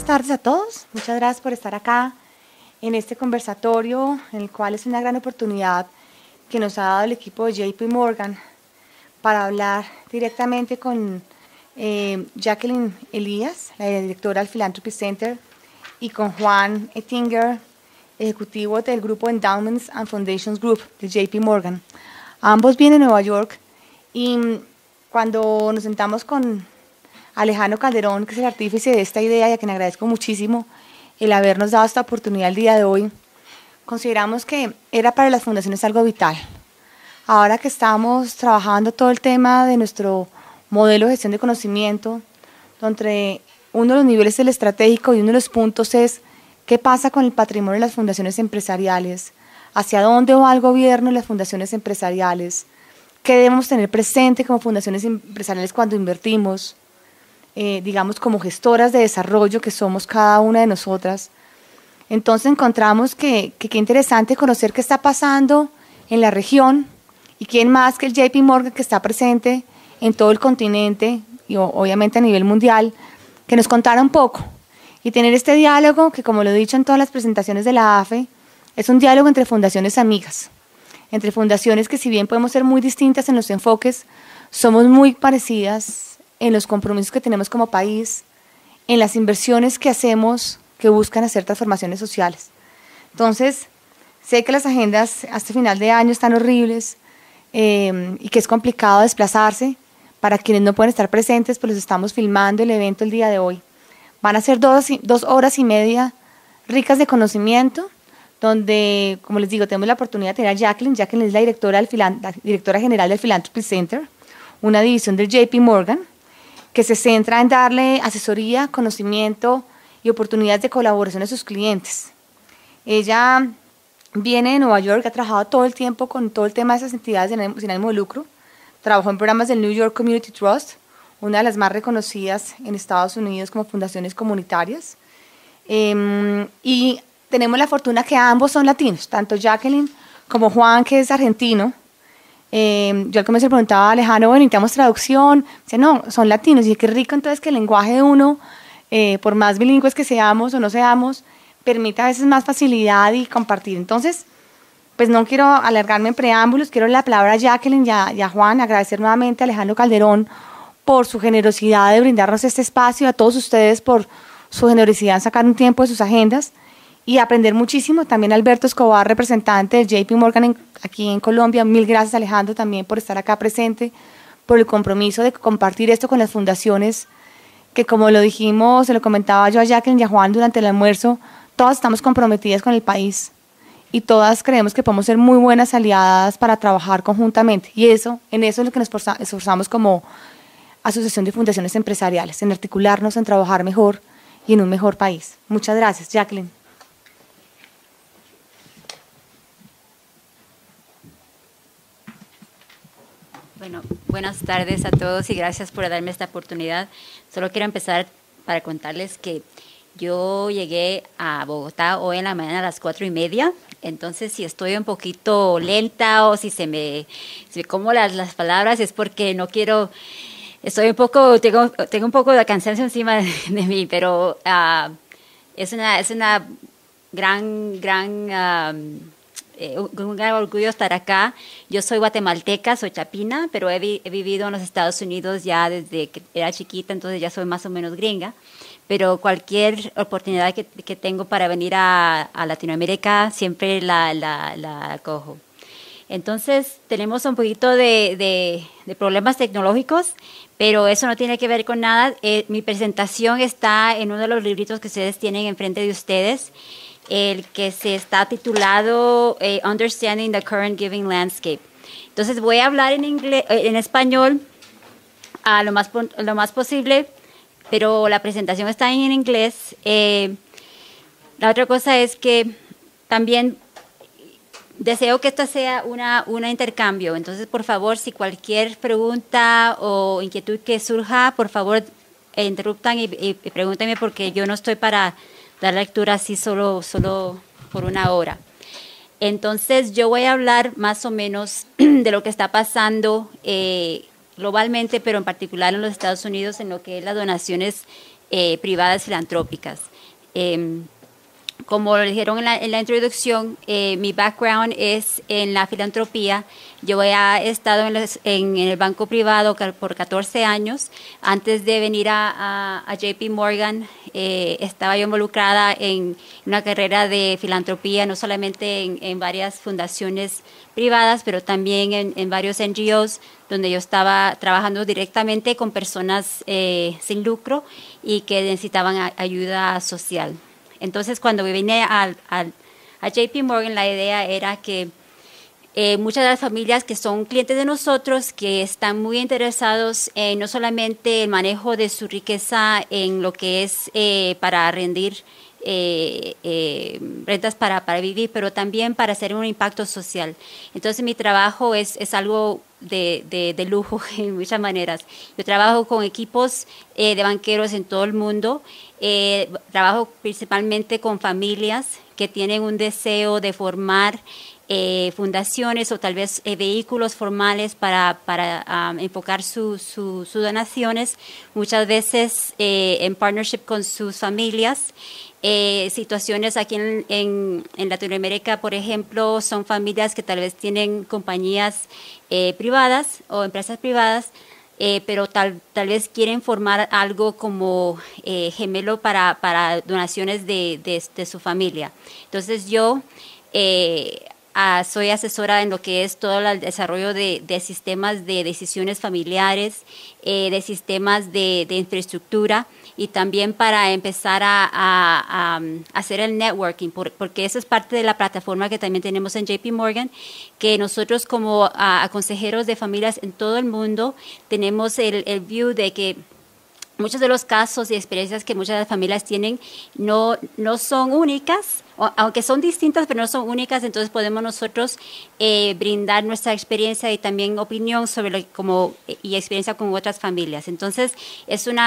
buenas tardes a todos. Muchas gracias por estar acá en este conversatorio, en el cual es una gran oportunidad que nos ha dado el equipo de JP Morgan para hablar directamente con Jacqueline Elías, la directora del Philanthropy Center, y con Juan Ettinger, ejecutivo del grupo Endowments and Foundations Group de JP Morgan. Ambos vienen de Nueva York y cuando nos sentamos con Alejandro Calderón, que es el artífice de esta idea y a quien agradezco muchísimo el habernos dado esta oportunidad el día de hoy, consideramos que era para las fundaciones algo vital. Ahora que estamos trabajando todo el tema de nuestro modelo de gestión de conocimiento, donde uno de los niveles del estratégico y uno de los puntos es qué pasa con el patrimonio de las fundaciones empresariales, hacia dónde va el gobierno y las fundaciones empresariales, qué debemos tener presente como fundaciones empresariales cuando invertimos, digamos como gestoras de desarrollo que somos cada una de nosotras. Entonces encontramos que qué interesante conocer qué está pasando en la región y quién más que el JP Morgan, que está presente en todo el continente y obviamente a nivel mundial, que nos contara un poco y tener este diálogo que, como lo he dicho en todas las presentaciones de la AFE, es un diálogo entre fundaciones amigas, entre fundaciones que, si bien podemos ser muy distintas en los enfoques, somos muy parecidas en los compromisos que tenemos como país, en las inversiones que hacemos que buscan hacer transformaciones sociales. Entonces, sé que las agendas hasta final de año están horribles y que es complicado desplazarse. Para quienes no pueden estar presentes, pues los estamos filmando el evento el día de hoy. Van a ser 2 horas y media ricas de conocimiento, donde, como les digo, tenemos la oportunidad de tener a Jacqueline. Jacqueline es la directora general del Philanthropy Center, una división del JP Morgan, que se centra en darle asesoría, conocimiento y oportunidades de colaboración a sus clientes. Ella viene de Nueva York, ha trabajado todo el tiempo con todo el tema de esas entidades sin ánimo de lucro. Trabajó en programas del New York Community Trust, una de las más reconocidas en Estados Unidos como fundaciones comunitarias. Y tenemos la fortuna que ambos son latinos, tanto Jacqueline como Juan, que es argentino. Yo al comienzo le preguntaba a Alejandro, bueno, necesitamos traducción. Dice, no, son latinos. Y qué rico entonces que el lenguaje de uno, por más bilingües que seamos o no seamos, permita a veces más facilidad y compartir. Entonces, pues no quiero alargarme en preámbulos, quiero la palabra a Jacqueline y a Juan, agradecer nuevamente a Alejandro Calderón por su generosidad de brindarnos este espacio, a todos ustedes por su generosidad en sacar un tiempo de sus agendas y aprender muchísimo. También a Alberto Escobar, representante del JP Morgan aquí en Colombia. Mil gracias, Alejandro, también por estar acá presente, por el compromiso de compartir esto con las fundaciones, que como lo dijimos, se lo comentaba yo a Jacqueline y a Juan durante el almuerzo, todas estamos comprometidas con el país y todas creemos que podemos ser muy buenas aliadas para trabajar conjuntamente. Y en eso es lo que nos esforzamos como Asociación de Fundaciones Empresariales, en articularnos, en trabajar mejor y en un mejor país. Muchas gracias, Jacqueline. Bueno, buenas tardes a todos y gracias por darme esta oportunidad. Solo quiero empezar para contarles que yo llegué a Bogotá hoy en la mañana a las 4:30, entonces si estoy un poquito lenta o si me como las palabras es porque no quiero, tengo un poco de cansancio encima de mí, pero es una un gran orgullo estar acá. Yo soy guatemalteca, soy chapina, pero he vivido en los Estados Unidos ya desde que era chiquita, entonces ya soy más o menos gringa. Pero cualquier oportunidad que tengo para venir a Latinoamérica siempre la acojo. Entonces tenemos un poquito de problemas tecnológicos, pero eso no tiene que ver con nada. Mi presentación está en uno de los libritos que ustedes tienen enfrente de ustedes, el que se está titulado Understanding the Current Giving Landscape. Entonces voy a hablar en español lo más posible, pero la presentación está en inglés. La otra cosa es que también deseo que esto sea un intercambio. Entonces, por favor, si cualquier pregunta o inquietud que surja, por favor, interruptan y pregúntenme, porque yo no estoy para dar lectura así solo por una hora. Entonces, yo voy a hablar más o menos de lo que está pasando globalmente, pero en particular en los Estados Unidos, en lo que es las donaciones privadas filantrópicas. Como lo dijeron en la introducción, mi background es en la filantropía. Yo he estado en el banco privado por 14 años. Antes de venir a JP Morgan, estaba yo involucrada en una carrera de filantropía, no solamente en varias fundaciones privadas, pero también en varios NGOs, donde yo estaba trabajando directamente con personas sin lucro y que necesitaban ayuda social. Entonces, cuando vine a JP Morgan, la idea era que muchas de las familias que son clientes de nosotros, que están muy interesados en no solamente el manejo de su riqueza en lo que es para rendir rentas para vivir, pero también para hacer un impacto social. Entonces, mi trabajo es algo de lujo en muchas maneras. Yo trabajo con equipos de banqueros en todo el mundo. Trabajo principalmente con familias que tienen un deseo de formar fundaciones o tal vez vehículos formales para enfocar sus donaciones, muchas veces en partnership con sus familias. Situaciones aquí en Latinoamérica, por ejemplo, son familias que tal vez tienen compañías privadas o empresas privadas, pero tal vez quieren formar algo como gemelo para donaciones de su familia. Entonces yo soy asesora en lo que es todo el desarrollo de sistemas de decisiones familiares, de sistemas de infraestructura, y también para empezar a hacer el networking, porque eso es parte de la plataforma que también tenemos en JP Morgan, que nosotros como consejeros de familias en todo el mundo tenemos el view de que muchos de los casos y experiencias que muchas de las familias tienen no son únicas, aunque son distintas, pero no son únicas. Entonces podemos nosotros brindar nuestra experiencia y también opinión sobre y experiencia con otras familias. Entonces es un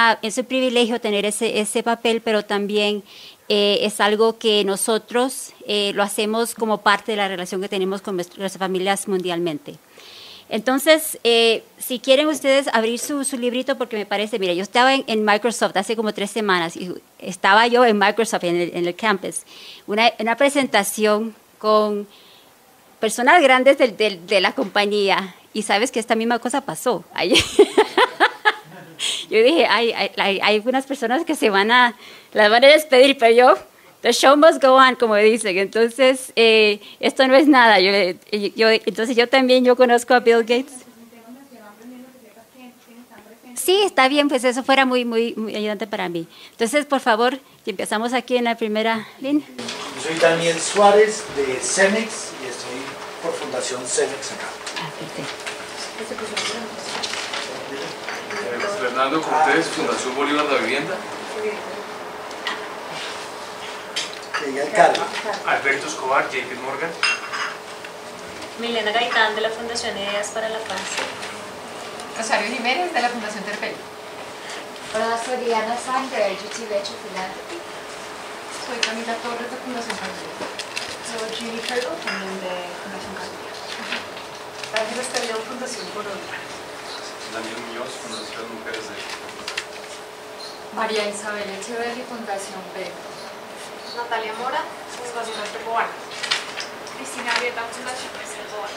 privilegio tener ese papel, pero también es algo que nosotros lo hacemos como parte de la relación que tenemos con nuestras familias mundialmente. Entonces, si quieren ustedes abrir su librito, porque me parece, mira, yo estaba en Microsoft hace como 3 semanas y estaba yo en Microsoft, en el campus, una presentación con personas grandes de la compañía, y sabes que esta misma cosa pasó ayer. Yo dije, hay unas personas que las van a despedir, pero yo... The show must go on, como dicen. Entonces, esto no es nada. Entonces, yo conozco a Bill Gates. Sí, está bien, pues eso fuera muy, muy, muy ayudante para mí. Entonces, por favor, empezamos aquí en la primera línea. Yo soy Daniel Suárez de Cemex y estoy por Fundación Cemex acá. Fernando Cortés, Fundación Bolívar de la Vivienda. Alberto Escobar, JP Morgan. Milena Gaitán, de la Fundación Ideas para la Paz. Rosario Jiménez, de la Fundación Terpel. Hola, soy Diana Sander, UTV Philanthropy. Soy Camila Torres, de Fundación Candela. Soy Julie Cargo, también de Fundación Candela. Ángela Escalón, Fundación Corona. Daniel Muñoz, Fundación Mujeres de... María Isabel Echeverri, Fundación B. Natalia Mora, Fundación Artecoana. Cristina Arieta, Fundación Preservadora.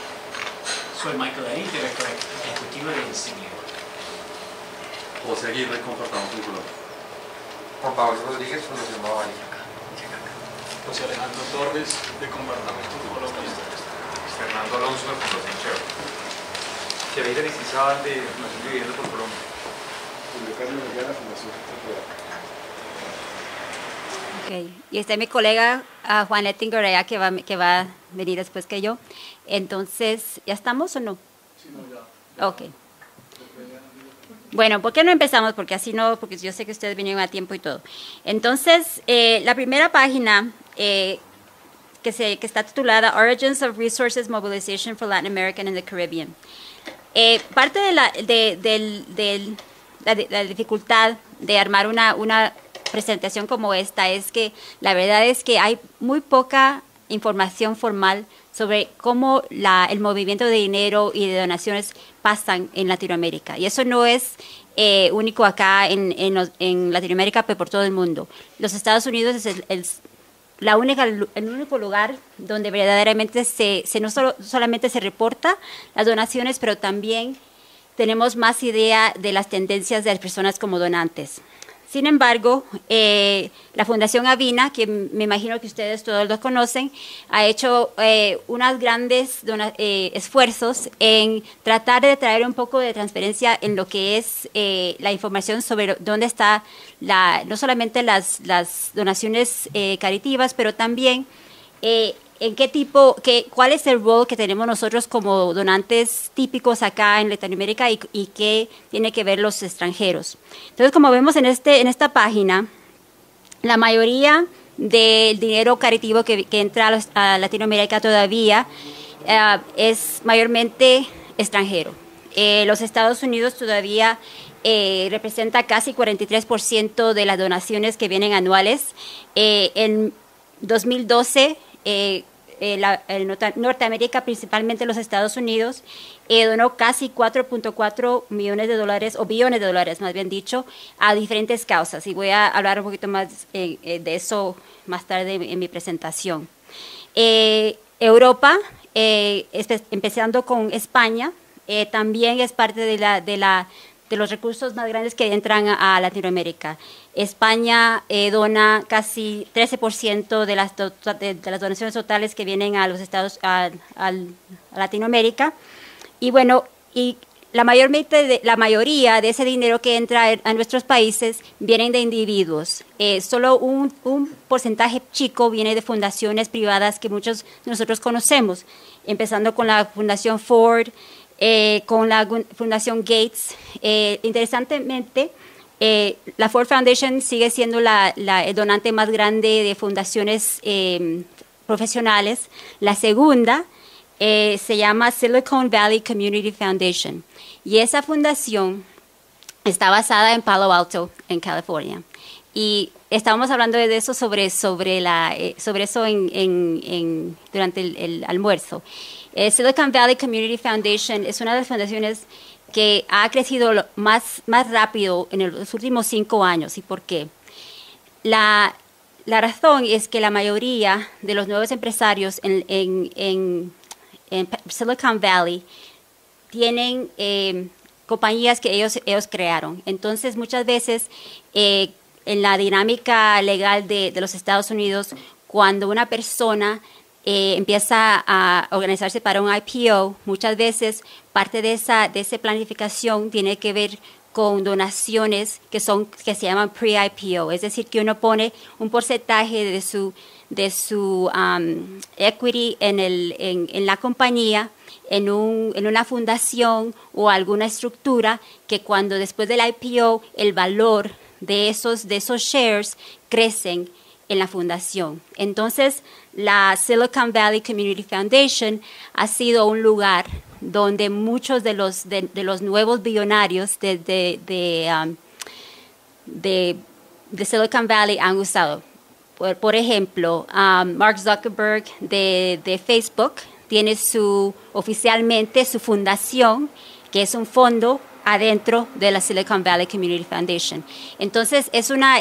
Soy Michael Ari, director ejecutivo de Insignia. José Aguirre, Compartamos en Colombia. Juan Pablo Rodríguez, Fundación Bavaria. José Alejandro Torres, de Compartamos en Colombia. Fernando Alonso, de Fundación Cheo. Kevin Aristizábal, de Fundación Vivienda por Colombia. Julio Carlos Vergara, Fundación Cultural. Okay. Y está mi colega Juan Ettinger que va a venir después que yo. Entonces, ¿ya estamos o no? Sí, no, ya. Ok. Bueno, ¿por qué no empezamos? Porque así no, porque yo sé que ustedes vinieron a tiempo y todo. Entonces, la primera página que está titulada Origins of Resources Mobilization for Latin America and the Caribbean. Parte de la dificultad de armar una presentación como esta es que la verdad es que hay muy poca información formal sobre cómo el movimiento de dinero y de donaciones pasan en Latinoamérica. Y eso no es único acá en Latinoamérica, pero por todo el mundo. Los Estados Unidos es el único lugar donde verdaderamente no solamente se reporta las donaciones, pero también tenemos más idea de las tendencias de las personas como donantes. Sin embargo, la Fundación Avina, que me imagino que ustedes todos lo conocen, ha hecho unos grandes esfuerzos en tratar de traer un poco de transparencia en lo que es la información sobre dónde está no solamente las donaciones caritivas, pero también en cuál es el rol que tenemos nosotros como donantes típicos acá en Latinoamérica y qué tiene que ver los extranjeros. Entonces, como vemos en esta página, la mayoría del dinero caritivo que entra a Latinoamérica todavía es mayormente extranjero. Los Estados Unidos todavía representa casi 43% de las donaciones que vienen anuales. En 2012, Norteamérica, principalmente los Estados Unidos, donó casi 4.4 millones de dólares, o billones de dólares, más bien dicho, a diferentes causas. Y voy a hablar un poquito más de eso más tarde en mi presentación. Europa, empezando con España, también es parte de los recursos más grandes que entran a Latinoamérica. España dona casi 13% de las donaciones totales que vienen a los a Latinoamérica. Y bueno, la mayoría de ese dinero que entra a nuestros países vienen de individuos. Solo un porcentaje chico viene de fundaciones privadas que muchos de nosotros conocemos, empezando con la Fundación Ford, con la Fundación Gates. Interesantemente, la Ford Foundation sigue siendo el donante más grande de fundaciones profesionales. La segunda se llama Silicon Valley Community Foundation. Y esa fundación está basada en Palo Alto, en California. Y estábamos hablando de eso sobre eso durante el almuerzo. Silicon Valley Community Foundation es una de las fundaciones que ha crecido más rápido en los últimos 5 años. ¿Y por qué? La razón es que la mayoría de los nuevos empresarios en Silicon Valley tienen compañías que ellos crearon. Entonces, muchas veces, en la dinámica legal de los Estados Unidos, cuando una persona empieza a organizarse para un IPO, muchas veces parte de esa planificación tiene que ver con donaciones que se llaman pre-IPO, es decir, que uno pone un porcentaje de su equity en la compañía, en una fundación o alguna estructura que cuando después del IPO el valor de esos shares crecen en la fundación. Entonces, la Silicon Valley Community Foundation ha sido un lugar donde muchos de los nuevos billonarios de Silicon Valley han usado. Por ejemplo, Mark Zuckerberg de Facebook tiene oficialmente su fundación, que es un fondo adentro de la Silicon Valley Community Foundation. Entonces, es una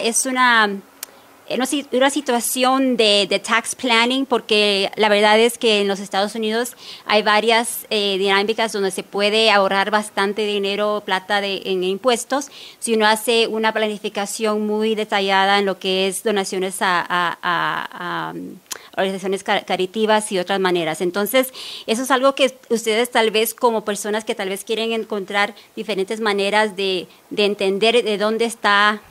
situación de tax planning, porque la verdad es que en los Estados Unidos hay varias dinámicas donde se puede ahorrar bastante dinero, plata en impuestos, si uno hace una planificación muy detallada en lo que es donaciones a organizaciones caritivas y otras maneras. Entonces, eso es algo que ustedes tal vez como personas que tal vez quieren encontrar diferentes maneras de entender de dónde se está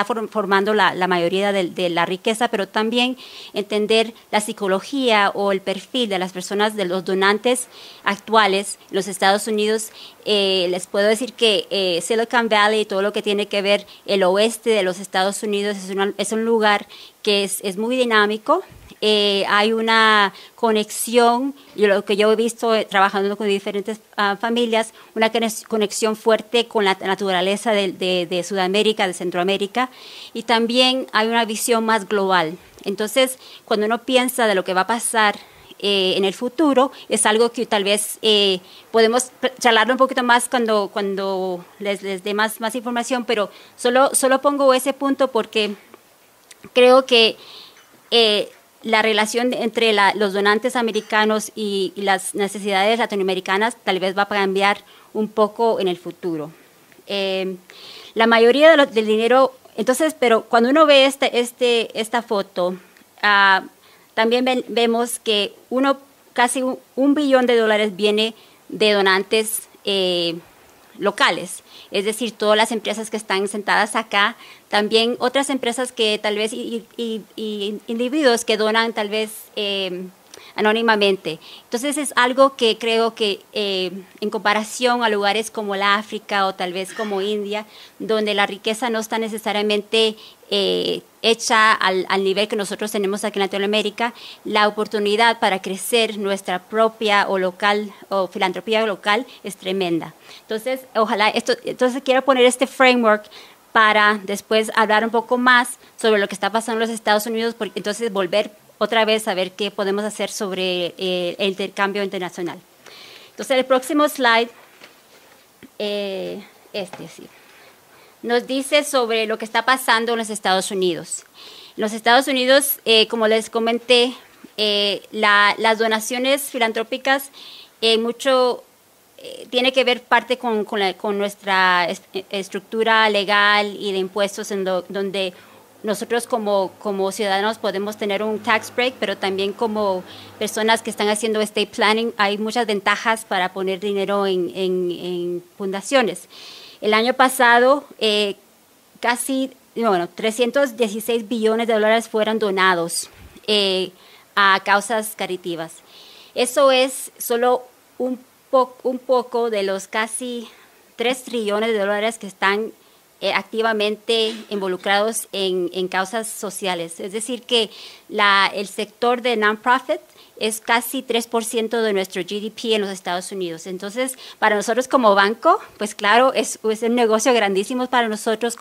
formando la mayoría de la riqueza, pero también entender la psicología o el perfil de las personas, de los donantes actuales en los Estados Unidos. Les puedo decir que Silicon Valley, todo lo que tiene que ver el oeste de los Estados Unidos, es un lugar que es muy dinámico. Hay una conexión, y lo que yo he visto trabajando con diferentes familias, una conexión fuerte con la naturaleza de Sudamérica, de Centroamérica, y también hay una visión más global. Entonces, cuando uno piensa de lo que va a pasar en el futuro. Es algo que tal vez podemos charlarlo un poquito más cuando les dé más información, pero solo pongo ese punto porque creo que la relación entre los donantes americanos y las necesidades latinoamericanas tal vez va a cambiar un poco en el futuro. La mayoría del dinero, entonces, pero cuando uno ve esta foto, también vemos que casi $1 billón viene de donantes locales, es decir, todas las empresas que están sentadas acá, también otras empresas que tal vez y individuos que donan tal vez anónimamente. Entonces es algo que creo que en comparación a lugares como la África o tal vez como India, donde la riqueza no está necesariamente hecha al nivel que nosotros tenemos aquí en Latinoamérica, la oportunidad para crecer nuestra propia o filantropía local es tremenda. Entonces, entonces quiero poner este framework para después hablar un poco más sobre lo que está pasando en los Estados Unidos, entonces volver otra vez a ver qué podemos hacer sobre el intercambio internacional. Entonces, el próximo slide, sí, nos dice sobre lo que está pasando en los Estados Unidos. En los Estados Unidos, como les comenté, las donaciones filantrópicas mucho tiene que ver parte con nuestra estructura legal y de impuestos, donde nosotros como ciudadanos podemos tener un tax break, pero también como personas que están haciendo estate planning hay muchas ventajas para poner dinero en fundaciones. El año pasado casi 316 billones de dólares fueron donados a causas caritivas. Eso es solo un poco de los casi 3 trillones de dólares que están activamente involucrados en causas sociales. Es decir, que el sector de non-profit es casi 3% de nuestro GDP en los Estados Unidos. Entonces, para nosotros como banco, pues claro, es un negocio grandísimo para nosotros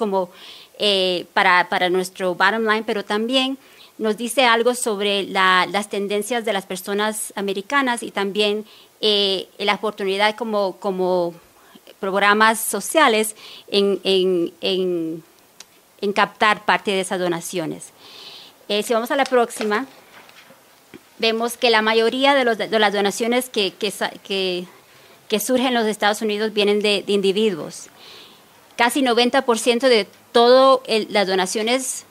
para nuestro bottom line, pero también nos dice algo sobre las tendencias de las personas americanas y también la oportunidad como programas sociales en captar parte de esas donaciones. Si vamos a la próxima, vemos que la mayoría de las donaciones que surgen en los Estados Unidos vienen de individuos. Casi 90% de todas las donaciones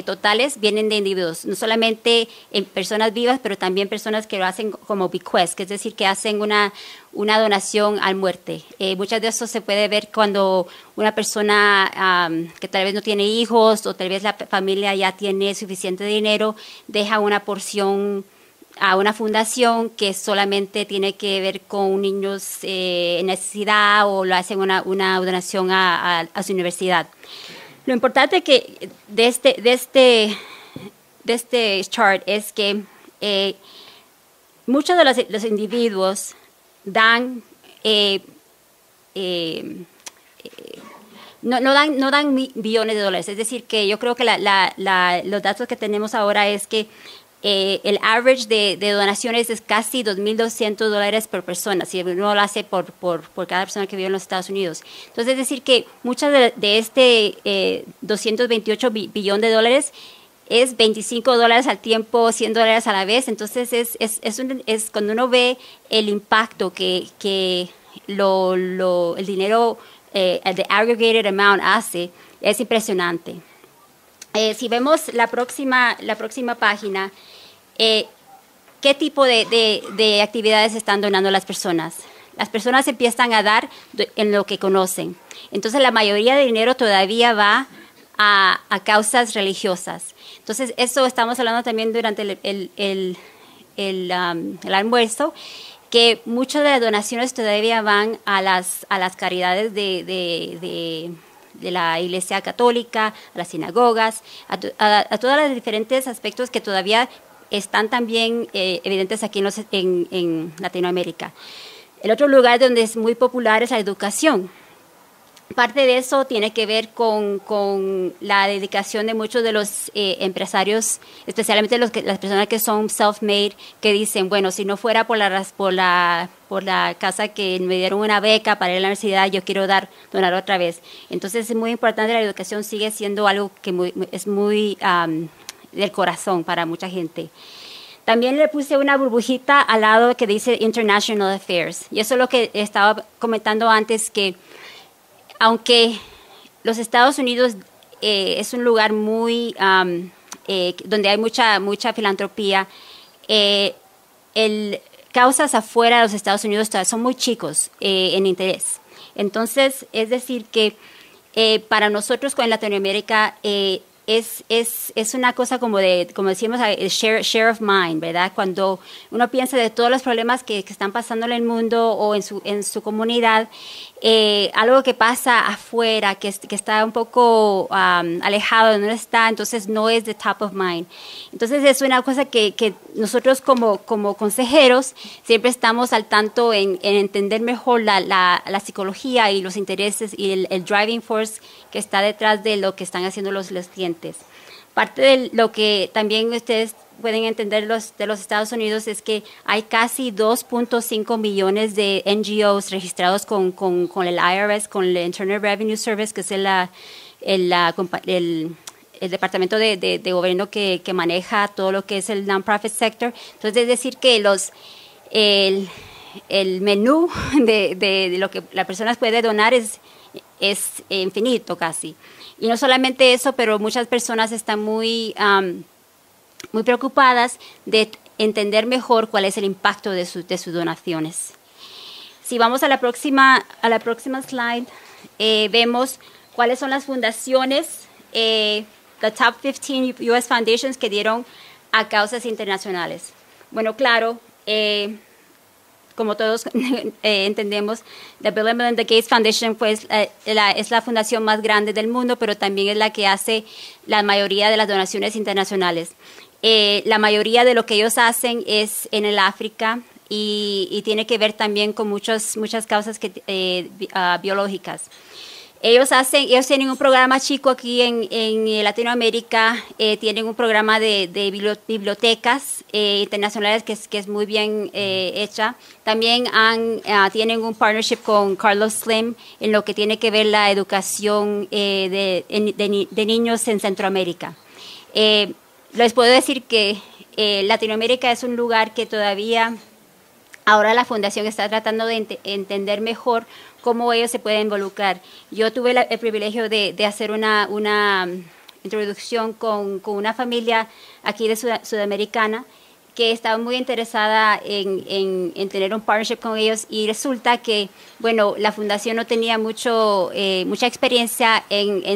totales vienen de individuos, no solamente en personas vivas, pero también personas que lo hacen como bequest, que es decir, que hacen una donación al muerte. Muchas de eso se puede ver cuando una persona que tal vez no tiene hijos o tal vez la familia ya tiene suficiente dinero, deja una porción a una fundación que solamente tiene que ver con niños en necesidad o lo hacen una donación a su universidad. Lo importante que de este chart es que muchos de los individuos dan no dan billones de dólares. Es decir, que yo creo que los datos que tenemos ahora es que el average de donaciones es casi $2,200 por persona, si uno lo hace por cada persona que vive en los Estados Unidos. Entonces, es decir que muchas de este 228 billones de dólares es $25 al tiempo, $100 a la vez. Entonces, es cuando uno ve el impacto que el dinero, the aggregated amount hace, es impresionante. Si vemos la próxima página, ¿qué tipo de actividades están donando las personas? Las personas empiezan a dar en lo que conocen. Entonces, la mayoría de dinero todavía va a causas religiosas. Entonces, eso estamos hablando también durante el almuerzo, que muchas de las donaciones todavía van a las caridades de la Iglesia Católica, a las sinagogas, a todos los diferentes aspectos que todavía están también evidentes aquí en Latinoamérica. El otro lugar donde es muy popular es la educación. Parte de eso tiene que ver con la dedicación de muchos de los empresarios, especialmente las personas que son self-made, que dicen, bueno, si no fuera por la casa que me dieron una beca para ir a la universidad, yo quiero donar otra vez. Entonces es muy importante, la educación sigue siendo algo que es muy del corazón para mucha gente. También le puse una burbujita al lado que dice International Affairs. Y eso es lo que estaba comentando antes, que aunque los Estados Unidos es un lugar muy donde hay mucha filantropía, causas afuera de los Estados Unidos son muy chicos en interés. Entonces, es decir que para nosotros con Latinoamérica es una cosa como decimos, share of mind, ¿verdad? Cuando uno piensa de todos los problemas que están pasando en el mundo o en su comunidad, algo que pasa afuera, que está un poco alejado de donde está, entonces no es the top of mind. Entonces es una cosa que nosotros como consejeros siempre estamos al tanto en entender mejor la psicología y los intereses y el driving force que está detrás de lo que están haciendo los clientes. Parte de lo que también ustedes pueden entender de los Estados Unidos es que hay casi 2.5 millones de NGOs registrados con el IRS, con el Internal Revenue Service, que es el departamento de gobierno que maneja todo lo que es el non-profit sector. Entonces, es decir que el menú de lo que la persona puede donar es infinito casi. Y no solamente eso, pero muchas personas están muy preocupadas de entender mejor cuál es el impacto de sus donaciones. Si vamos a la próxima slide, vemos cuáles son las fundaciones, the top 15 U.S. foundations que dieron a causas internacionales. Bueno, claro, como todos entendemos, the Bill and Melinda Gates Foundation pues, es la fundación más grande del mundo, pero también es la que hace la mayoría de las donaciones internacionales. La mayoría de lo que ellos hacen es en el África y tiene que ver también con muchas causas biológicas. Ellos tienen un programa chico aquí en Latinoamérica, tienen un programa de bibliotecas internacionales que es muy bien hecha. También tienen un partnership con Carlos Slim en lo que tiene que ver la educación de niños en Centroamérica. Les puedo decir que Latinoamérica es un lugar que todavía ahora la fundación está tratando de entender mejor cómo ellos se pueden involucrar. Yo tuve el privilegio de hacer una introducción con una familia aquí de sudamericana que estaba muy interesada en tener un partnership con ellos, y resulta que, bueno, la fundación no tenía mucha experiencia en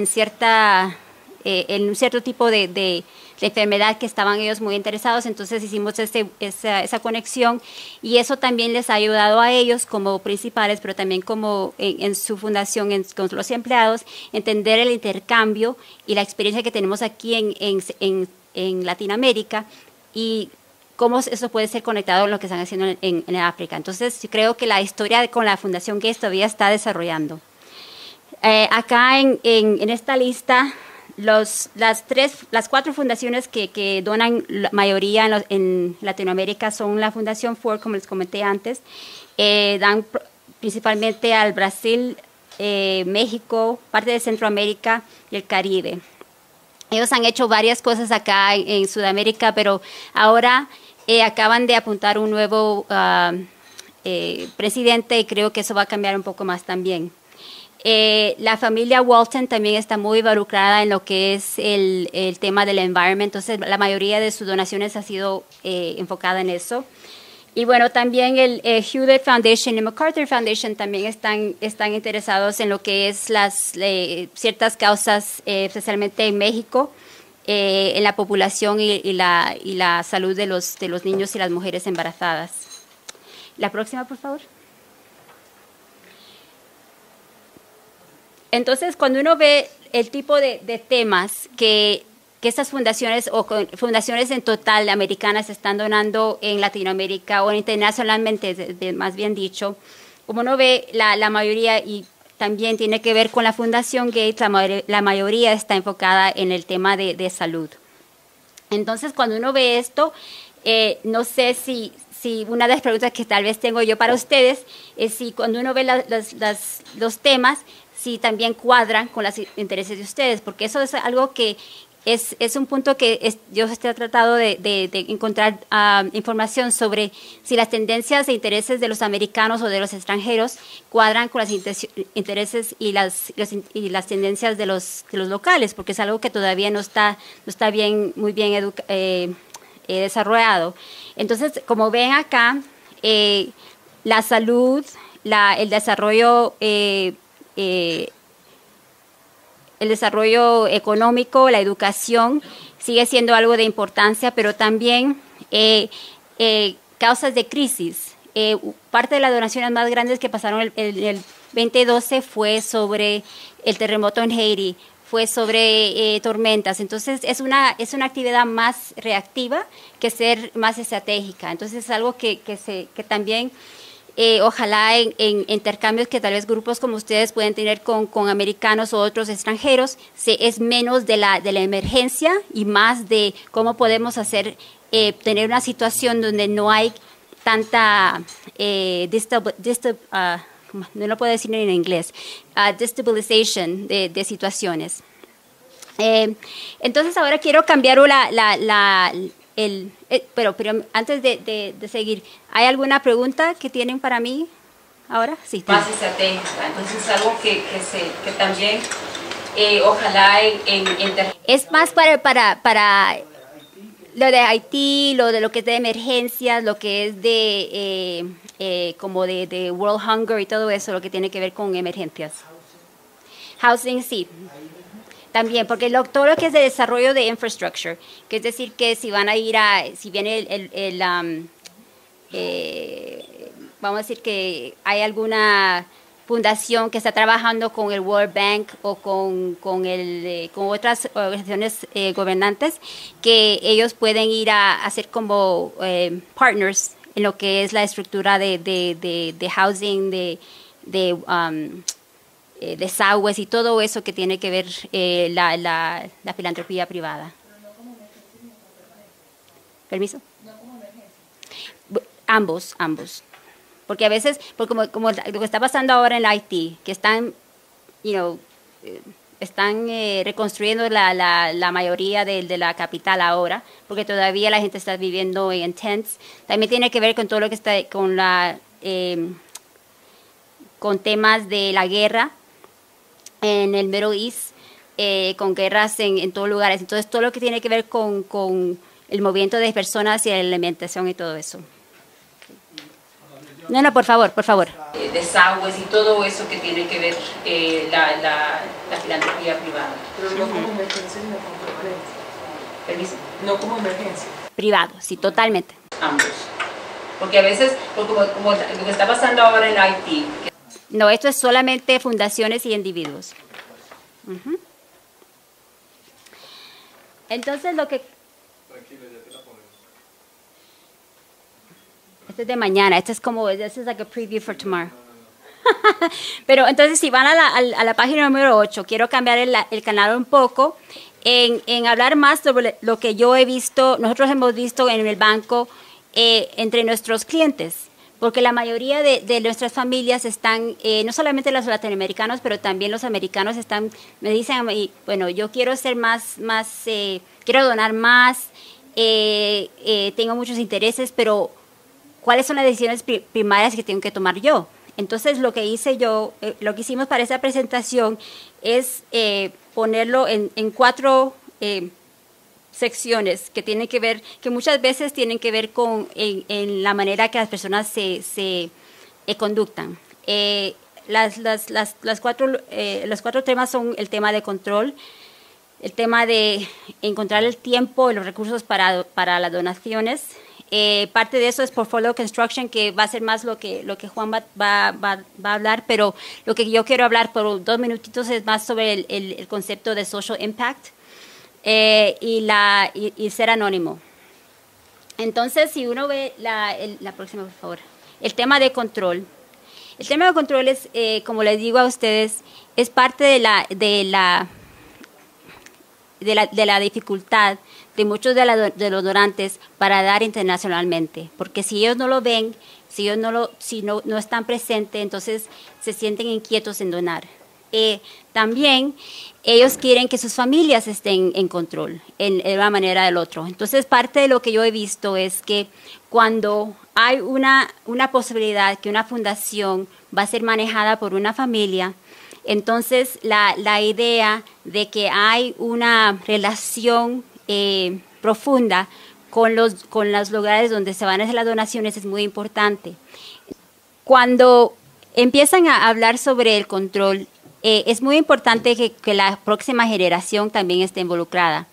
un cierto tipo de enfermedad que estaban ellos muy interesados. Entonces hicimos esa conexión, y eso también les ha ayudado a ellos como principales, pero también como en su fundación con los empleados, entender el intercambio y la experiencia que tenemos aquí en Latinoamérica y cómo eso puede ser conectado con lo que están haciendo en África. Entonces creo que la historia con la Fundación Gates todavía está desarrollando. Acá en esta lista, las 4 fundaciones que donan la mayoría en Latinoamérica son la Fundación Ford, como les comenté antes. Dan principalmente al Brasil, México, parte de Centroamérica y el Caribe. Ellos han hecho varias cosas acá en Sudamérica, pero ahora acaban de apuntar un nuevo presidente, y creo que eso va a cambiar un poco más también. La familia Walton también está muy involucrada en lo que es el tema del environment, entonces la mayoría de sus donaciones ha sido enfocada en eso. Y bueno, también el Hewlett Foundation y MacArthur Foundation también están interesados en lo que es ciertas causas, especialmente en México, en la población y la salud de los niños y las mujeres embarazadas. La próxima, por favor. Entonces, cuando uno ve el tipo de temas que estas fundaciones o fundaciones en total americanas están donando en Latinoamérica o internacionalmente, más bien dicho, como uno ve la mayoría, y también tiene que ver con la Fundación Gates, la mayoría está enfocada en el tema de salud. Entonces, cuando uno ve esto, no sé si una de las preguntas que tal vez tengo yo para ustedes es si cuando uno ve los temas, si también cuadran con los intereses de ustedes, porque eso es algo que es un punto que yo estoy tratando de encontrar información sobre si las tendencias e intereses de los americanos o de los extranjeros cuadran con los intereses y las tendencias de los locales, porque es algo que todavía no está muy bien desarrollado. Entonces, como ven acá, la salud, el desarrollo económico, la educación, sigue siendo algo de importancia, pero también causas de crisis. Parte de las donaciones más grandes que pasaron en el 2012 fue sobre el terremoto en Haití, fue sobre tormentas. Entonces, es una actividad más reactiva que ser más estratégica. Entonces, es algo que también... ojalá en intercambios que tal vez grupos como ustedes pueden tener con americanos o otros extranjeros, es menos de la emergencia y más de cómo podemos tener una situación donde no hay tanta, no lo puedo decir en inglés, destabilization de situaciones. Entonces ahora quiero cambiar pero antes de seguir, ¿hay alguna pregunta que tienen para mí ahora? Sí. Más estratégica, entonces es algo que también ojalá es más para lo de Haití, lo que es de emergencias, lo que es como de World Hunger y todo eso, lo que tiene que ver con emergencias. Housing, sí. También, porque todo lo que es de desarrollo de infrastructure, que es decir, que si van a ir si viene vamos a decir que hay alguna fundación que está trabajando con el World Bank o con otras organizaciones gobernantes, que ellos pueden ir a hacer como partners en lo que es la estructura de housing, desagües y todo eso que tiene que ver la filantropía privada. ¿Permiso? Ambos. Porque a veces, como lo que está pasando ahora en Haití, que están reconstruyendo la mayoría de la capital ahora, porque todavía la gente está viviendo en tents. También tiene que ver con todo lo que está con temas de la guerra en el Middle East, con guerras en todos lugares. Entonces, todo lo que tiene que ver con el movimiento de personas y la alimentación y todo eso. No, por favor. Desagües y todo eso que tiene que ver la filantropía privada. Pero no como emergencia, sino como permanencia. ¿Permiso? No como emergencia. Privado, sí, totalmente. Ambos. Porque a veces, como lo que está pasando ahora en Haití. No, esto es solamente fundaciones y individuos. Entonces, lo que... Este es de mañana, este es like a preview for tomorrow. Pero entonces, si van a la página número 8, quiero cambiar el canal un poco en hablar más sobre lo que yo he visto, nosotros hemos visto en el banco entre nuestros clientes. Porque la mayoría de nuestras familias están, no solamente los latinoamericanos, pero también los americanos me dicen a mí, bueno, yo quiero ser quiero donar más, tengo muchos intereses, pero ¿cuáles son las decisiones primarias que tengo que tomar yo? Entonces, lo que hicimos para esa presentación es ponerlo en 4 secciones que tienen que ver, que muchas veces tienen que ver en la manera que las personas se conductan. Los 4 temas son el tema de control, el tema de encontrar el tiempo y los recursos para las donaciones. Parte de eso es portfolio construction, que va a ser más lo que Juan va a hablar, pero lo que yo quiero hablar por 2 minutitos es más sobre el concepto de social impact. Y ser anónimo. Entonces, si uno ve la próxima, por favor, el tema de control. El tema de control es, como les digo a ustedes, es parte de la dificultad de muchos de los donantes para dar internacionalmente, porque si ellos no lo ven, si no están presentes, entonces se sienten inquietos en donar. También ellos quieren que sus familias estén en control de una manera o del otro. Entonces, parte de lo que yo he visto es que cuando hay una posibilidad que una fundación va a ser manejada por una familia, entonces la idea de que hay una relación profunda con los lugares donde se van a hacer las donaciones es muy importante. Cuando empiezan a hablar sobre el control, es muy importante que la próxima generación también esté involucrada.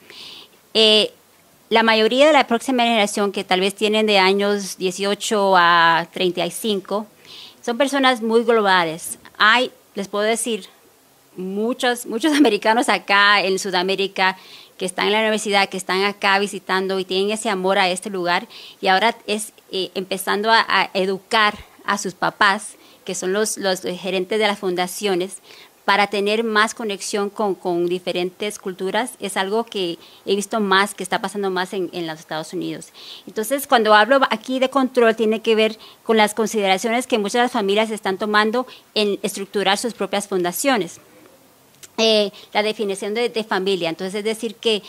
La mayoría de la próxima generación, que tal vez tienen de años 18 a 35, son personas muy globales. Les puedo decir, muchos americanos acá en Sudamérica que están en la universidad, que están acá visitando y tienen ese amor a este lugar, y ahora es empezando a educar a sus papás, que son los gerentes de las fundaciones, para tener más conexión con diferentes culturas. Es algo que he visto más, que está pasando más en los Estados Unidos. Entonces, cuando hablo aquí de control, tiene que ver con las consideraciones que muchas de las familias están tomando en estructurar sus propias fundaciones. La definición de familia. Entonces, es decir que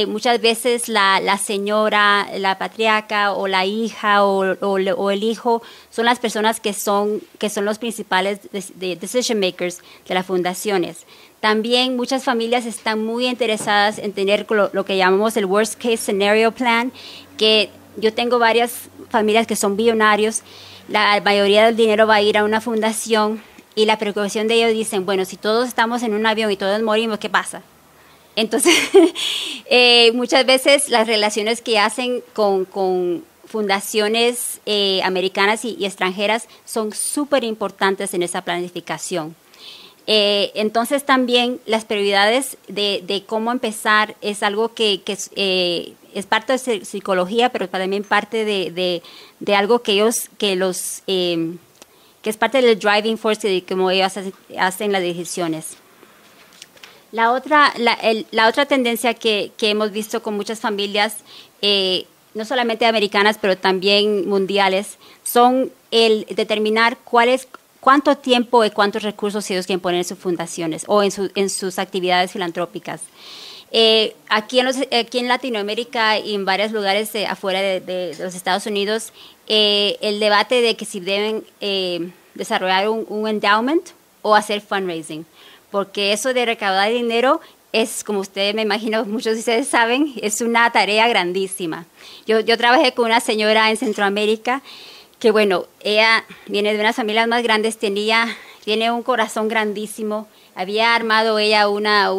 muchas veces la señora, la patriarca o la hija o el hijo son las personas que son los principales decision makers de las fundaciones. También muchas familias están muy interesadas en tener lo que llamamos el worst case scenario plan, que yo tengo varias familias que son billonarios, la mayoría del dinero va a ir a una fundación. Y la preocupación de ellos dicen, bueno, si todos estamos en un avión y todos morimos, ¿qué pasa? Entonces, muchas veces las relaciones que hacen con fundaciones americanas y extranjeras son súper importantes en esa planificación. Entonces, también las prioridades de cómo empezar es algo que es parte de psicología, pero también parte de algo que es parte del driving force de cómo ellos hacen las decisiones. La otra tendencia que hemos visto con muchas familias, no solamente americanas, pero también mundiales, son el determinar cuánto tiempo y cuántos recursos ellos quieren poner en sus fundaciones o en sus actividades filantrópicas. Aquí en Latinoamérica y en varios lugares afuera de los Estados Unidos, el debate de que si deben desarrollar un endowment o hacer fundraising, porque eso de recaudar dinero es, como ustedes me imagino, muchos de ustedes saben, es una tarea grandísima. Yo trabajé con una señora en Centroamérica que, bueno, ella viene de unas familias más grandes, tiene un corazón grandísimo. Había armado ella una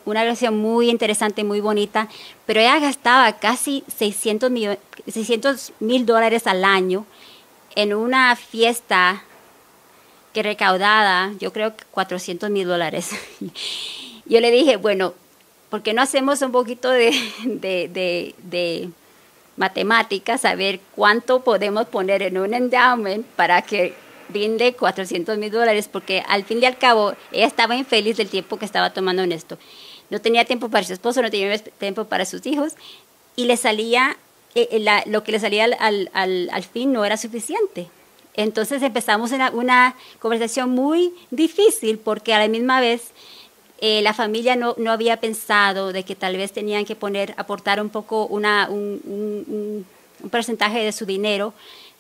relación muy interesante, muy bonita, pero ella gastaba casi $600,000 al año en una fiesta que recaudada, yo creo que $400,000. Yo le dije, bueno, ¿por qué no hacemos un poquito de matemáticas, a ver cuánto podemos poner en un endowment para que brinde $400,000? Porque al fin y al cabo ella estaba infeliz del tiempo que estaba tomando en esto. No tenía tiempo para su esposo, no tenía tiempo para sus hijos, y le salía lo que le salía al fin no era suficiente. Entonces empezamos una conversación muy difícil, porque a la misma vez la familia no había pensado de que tal vez tenían que aportar un poco un porcentaje de su dinero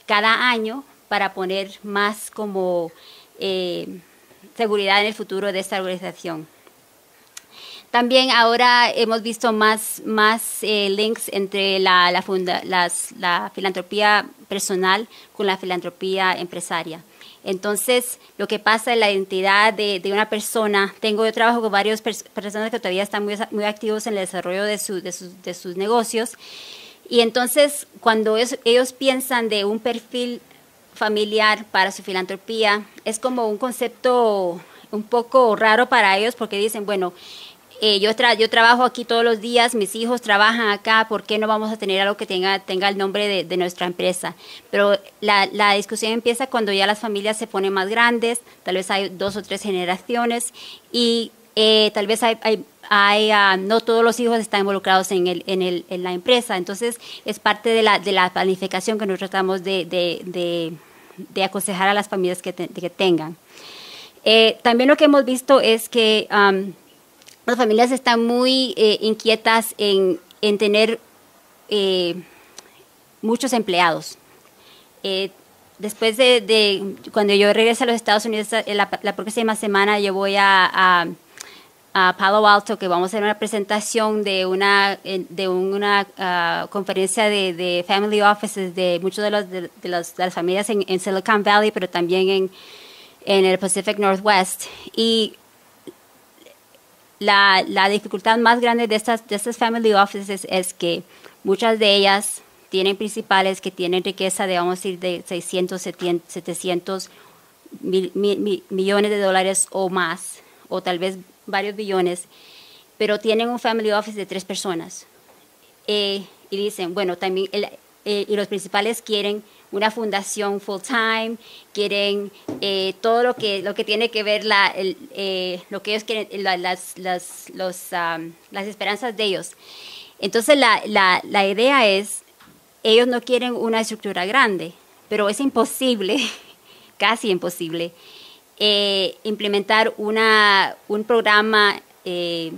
cada año para poner más como seguridad en el futuro de esta organización. También ahora hemos visto más links entre la filantropía personal con la filantropía empresaria. Entonces, lo que pasa en la identidad de una persona, yo trabajo con varias personas que todavía están muy activos en el desarrollo de sus negocios, y entonces cuando ellos piensan de un perfil familiar para su filantropía, es como un concepto un poco raro para ellos, porque dicen, bueno, yo trabajo aquí todos los días, mis hijos trabajan acá, ¿por qué no vamos a tener algo que tenga el nombre de nuestra empresa? Pero la discusión empieza cuando ya las familias se ponen más grandes, tal vez hay 2 o 3 generaciones y tal vez no todos los hijos están involucrados en la empresa. Entonces, es parte de la planificación que nosotros tratamos de aconsejar a las familias que tengan. También lo que hemos visto es que las familias están muy inquietas en tener muchos empleados. Después de cuando yo regrese a los Estados Unidos, la próxima semana yo voy a Palo Alto, que vamos a hacer una presentación de una conferencia de family offices de muchos de las familias en Silicon Valley, pero también en el Pacific Northwest. Y la dificultad más grande de estas family offices es que muchas de ellas tienen principales que tienen riqueza de, vamos a decir, de 600, 700 millones de dólares o más, o tal vez varios billones, pero tienen un family office de 3 personas. Y dicen, bueno, también y los principales quieren una fundación full time, quieren todo lo que tiene que ver lo que ellos quieren, las esperanzas de ellos. Entonces la idea es, ellos no quieren una estructura grande, pero es imposible, casi imposible, implementar un programa de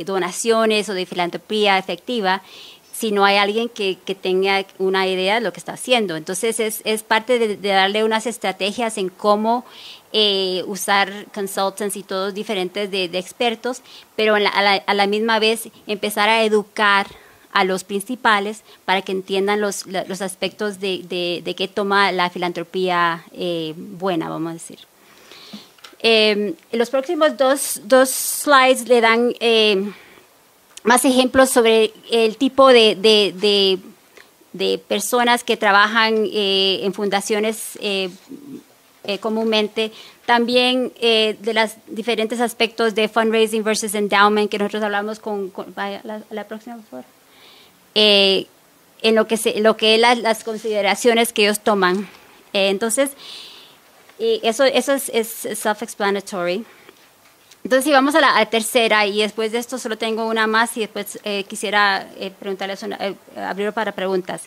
donaciones o de filantropía efectiva si no hay alguien que tenga una idea de lo que está haciendo. Entonces, es parte de darle unas estrategias en cómo usar consultants y todos diferentes de expertos, pero a la misma vez empezar a educar a los principales para que entiendan los aspectos de qué toma la filantropía buena, vamos a decir. Los próximos dos slides le dan más ejemplos sobre el tipo de personas que trabajan en fundaciones comúnmente. También de los diferentes aspectos de fundraising versus endowment que nosotros hablamos vaya, la próxima, por favor. En lo que es las consideraciones que ellos toman. Entonces, eso es self-explanatory. Entonces, si vamos a la tercera, y después de esto solo tengo una más, y después quisiera preguntarles abrirlo para preguntas.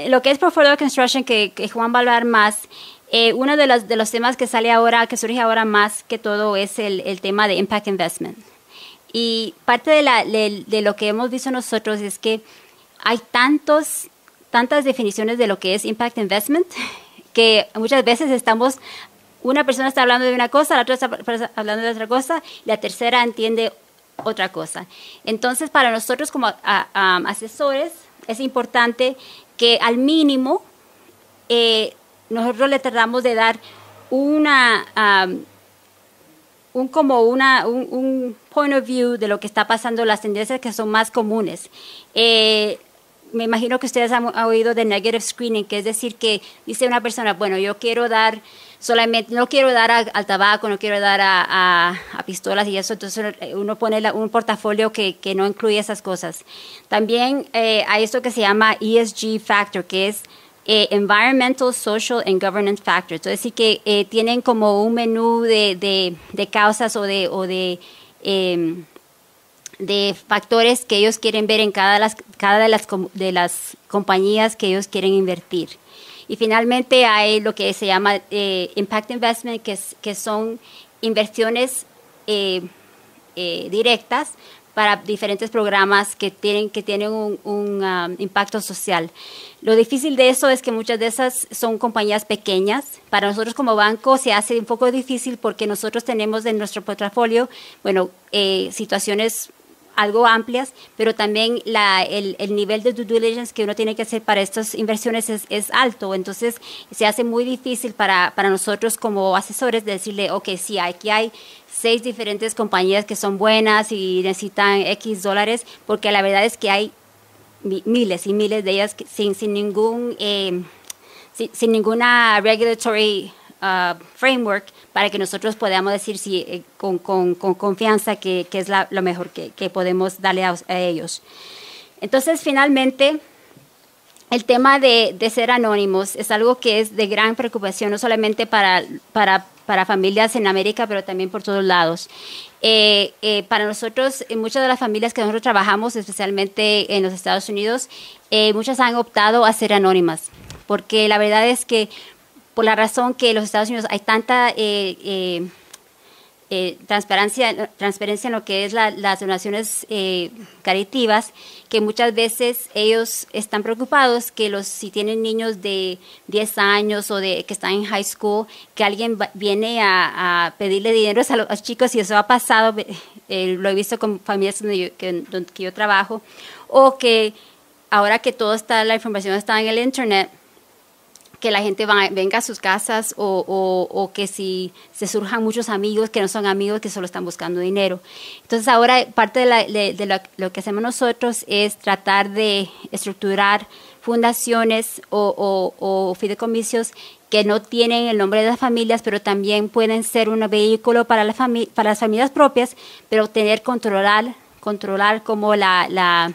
Lo que es portfolio construction, que Juan va a hablar más, uno de los temas que sale ahora, que surge ahora más que todo, es el tema de impact investment. Y parte de lo que hemos visto nosotros es que hay tantas definiciones de lo que es impact investment que muchas veces una persona está hablando de una cosa, la otra está hablando de otra cosa, y la tercera entiende otra cosa. Entonces, para nosotros como asesores es importante que al mínimo nosotros le tratamos de dar un point of view de lo que está pasando, las tendencias que son más comunes. Me imagino que ustedes han oído de negative screening, que es decir, que dice una persona, bueno, yo quiero dar solamente, no quiero dar al tabaco, no quiero dar a pistolas y eso, entonces uno pone un portafolio que no incluye esas cosas. También hay esto que se llama ESG factor, que es Environmental, Social and Governance Factor. Entonces, sí que tienen como un menú de causas o de factores que ellos quieren ver en cada de las compañías que ellos quieren invertir. Y finalmente hay lo que se llama Impact Investment, que son inversiones directas para diferentes programas que tienen un impacto social. Lo difícil de eso es que muchas de esas son compañías pequeñas. Para nosotros como banco se hace un poco difícil porque nosotros tenemos en nuestro portafolio, situaciones algo amplias, pero también el nivel de due diligence que uno tiene que hacer para estas inversiones es alto. Entonces, se hace muy difícil para nosotros como asesores de decirle, ok, sí, aquí hay 6 diferentes compañías que son buenas y necesitan X dólares, porque la verdad es que hay miles y miles de ellas sin ninguna regulatory framework para que nosotros podamos decir con confianza que es lo mejor que podemos darle a ellos. Entonces, finalmente, el tema de ser anónimos es algo que es de gran preocupación, no solamente para familias en América, pero también por todos lados. Para nosotros, en muchas de las familias que nosotros trabajamos, especialmente en los Estados Unidos, muchas han optado a ser anónimas, porque la verdad es que por la razón que en los Estados Unidos hay tanta transparencia en lo que es las donaciones caritivas, que muchas veces ellos están preocupados que si tienen niños de 10 años o que están en high school, que alguien viene a pedirle dinero a los chicos, y eso ha pasado, lo he visto con familias donde yo trabajo, o que ahora que la información está en el internet, que la gente venga a sus casas o que si se surjan muchos amigos que no son amigos, que solo están buscando dinero. Entonces ahora parte de lo que hacemos nosotros es tratar de estructurar fundaciones o fideicomisos que no tienen el nombre de las familias, pero también pueden ser un vehículo para las familias propias, pero controlar cómo el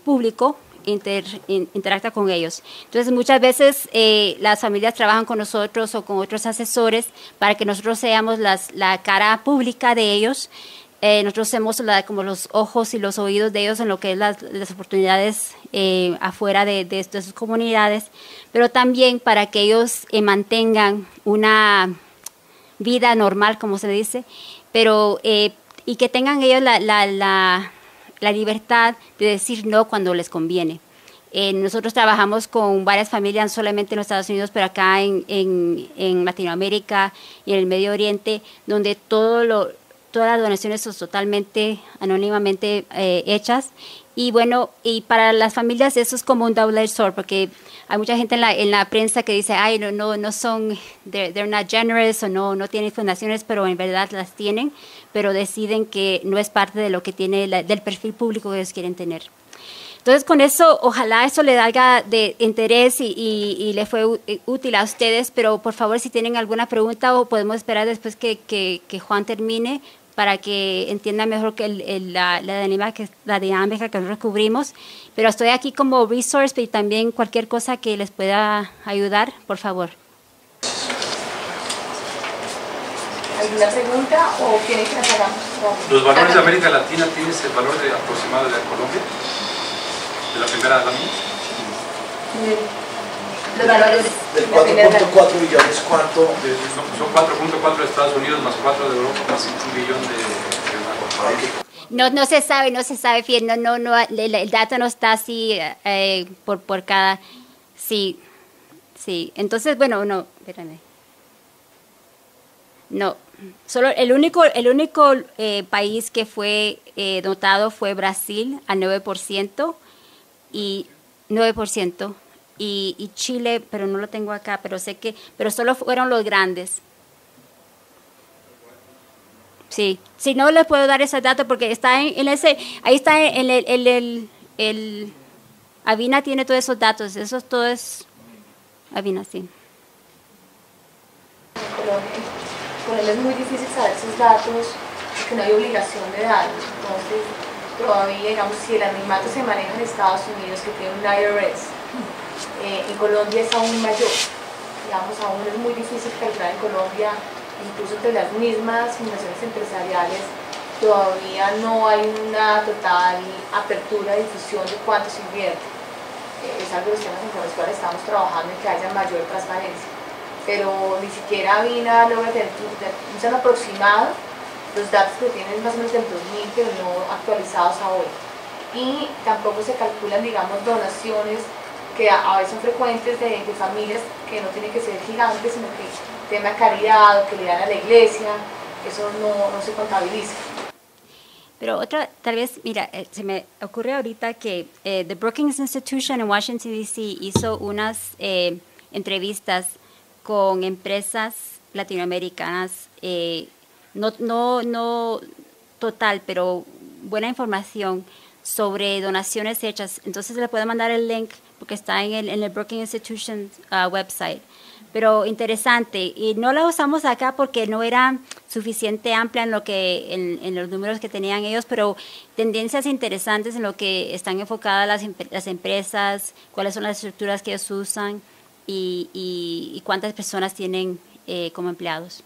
público interactúa con ellos. Entonces, muchas veces las familias trabajan con nosotros o con otros asesores para que nosotros seamos la cara pública de ellos. Nosotros somos como los ojos y los oídos de ellos en lo que es las oportunidades afuera de sus comunidades, pero también para que ellos mantengan una vida normal, como se dice, pero y que tengan ellos la libertad de decir no cuando les conviene. Nosotros trabajamos con varias familias, no solamente en los Estados Unidos, pero acá en Latinoamérica y en el Medio Oriente, donde todas las donaciones son totalmente anónimamente hechas. Y bueno, y para las familias eso es como un double-edged sword, porque hay mucha gente en la prensa que dice, ay, no son, they're not generous, o no tienen fundaciones, pero en verdad las tienen, pero deciden que no es parte de lo que tiene del perfil público que ellos quieren tener. Entonces, con eso, ojalá eso le haga de interés y le fue útil a ustedes, pero por favor, si tienen alguna pregunta o podemos esperar después que Juan termine para que entiendan mejor que la dinámica que nosotros cubrimos. Pero estoy aquí como resource y también cualquier cosa que les pueda ayudar, por favor. ¿Alguna pregunta o quieren que nos hagamos? ¿Los valores de América Latina tienes el valor aproximado de Colombia? ¿De la primera lámina? Los valores del 4.4 billones, ¿cuánto? Son 4.4 de Estados Unidos más 4 de Europa más 1 billón de No se sabe, Fiel, el dato no está así por cada, sí, entonces, bueno, no, espérame. No, solo el único país que fue dotado fue Brasil al 9%, y 9%. Y Chile, pero no lo tengo acá, pero solo fueron los grandes. Sí, si no les puedo dar ese dato porque está ahí está el Avina tiene todos esos datos, eso todo es Avina, sí. Con él es muy difícil saber esos datos porque no hay obligación de darlos, entonces todavía, digamos, si el anonimato se maneja en Estados Unidos, que tiene un IRS, en Colombia es aún mayor, digamos, aún es muy difícil calcular en Colombia, incluso entre las mismas fundaciones empresariales, todavía no hay una total apertura de difusión de cuánto se invierte. Es algo de los temas en los cuales estamos trabajando en que haya mayor transparencia, pero ni siquiera Avina logra tener un aproximado. Los datos que tienen más o menos del 2000, pero no actualizados a hoy. Y tampoco se calculan, digamos, donaciones que a veces son frecuentes de familias que no tienen que ser gigantes, sino que tema caridad o que le dan a la iglesia, eso no se contabiliza. Pero otra, tal vez, mira, se me ocurre ahorita que The Brookings Institution en Washington, D.C. hizo unas entrevistas con empresas latinoamericanas, no total, pero buena información sobre donaciones hechas. Entonces le puedo mandar el link porque está en el Brookings Institution website. Pero interesante, y no la usamos acá porque no era suficiente amplia en los números que tenían ellos, pero tendencias interesantes en lo que están enfocadas las empresas, cuáles son las estructuras que ellos usan y cuántas personas tienen como empleados.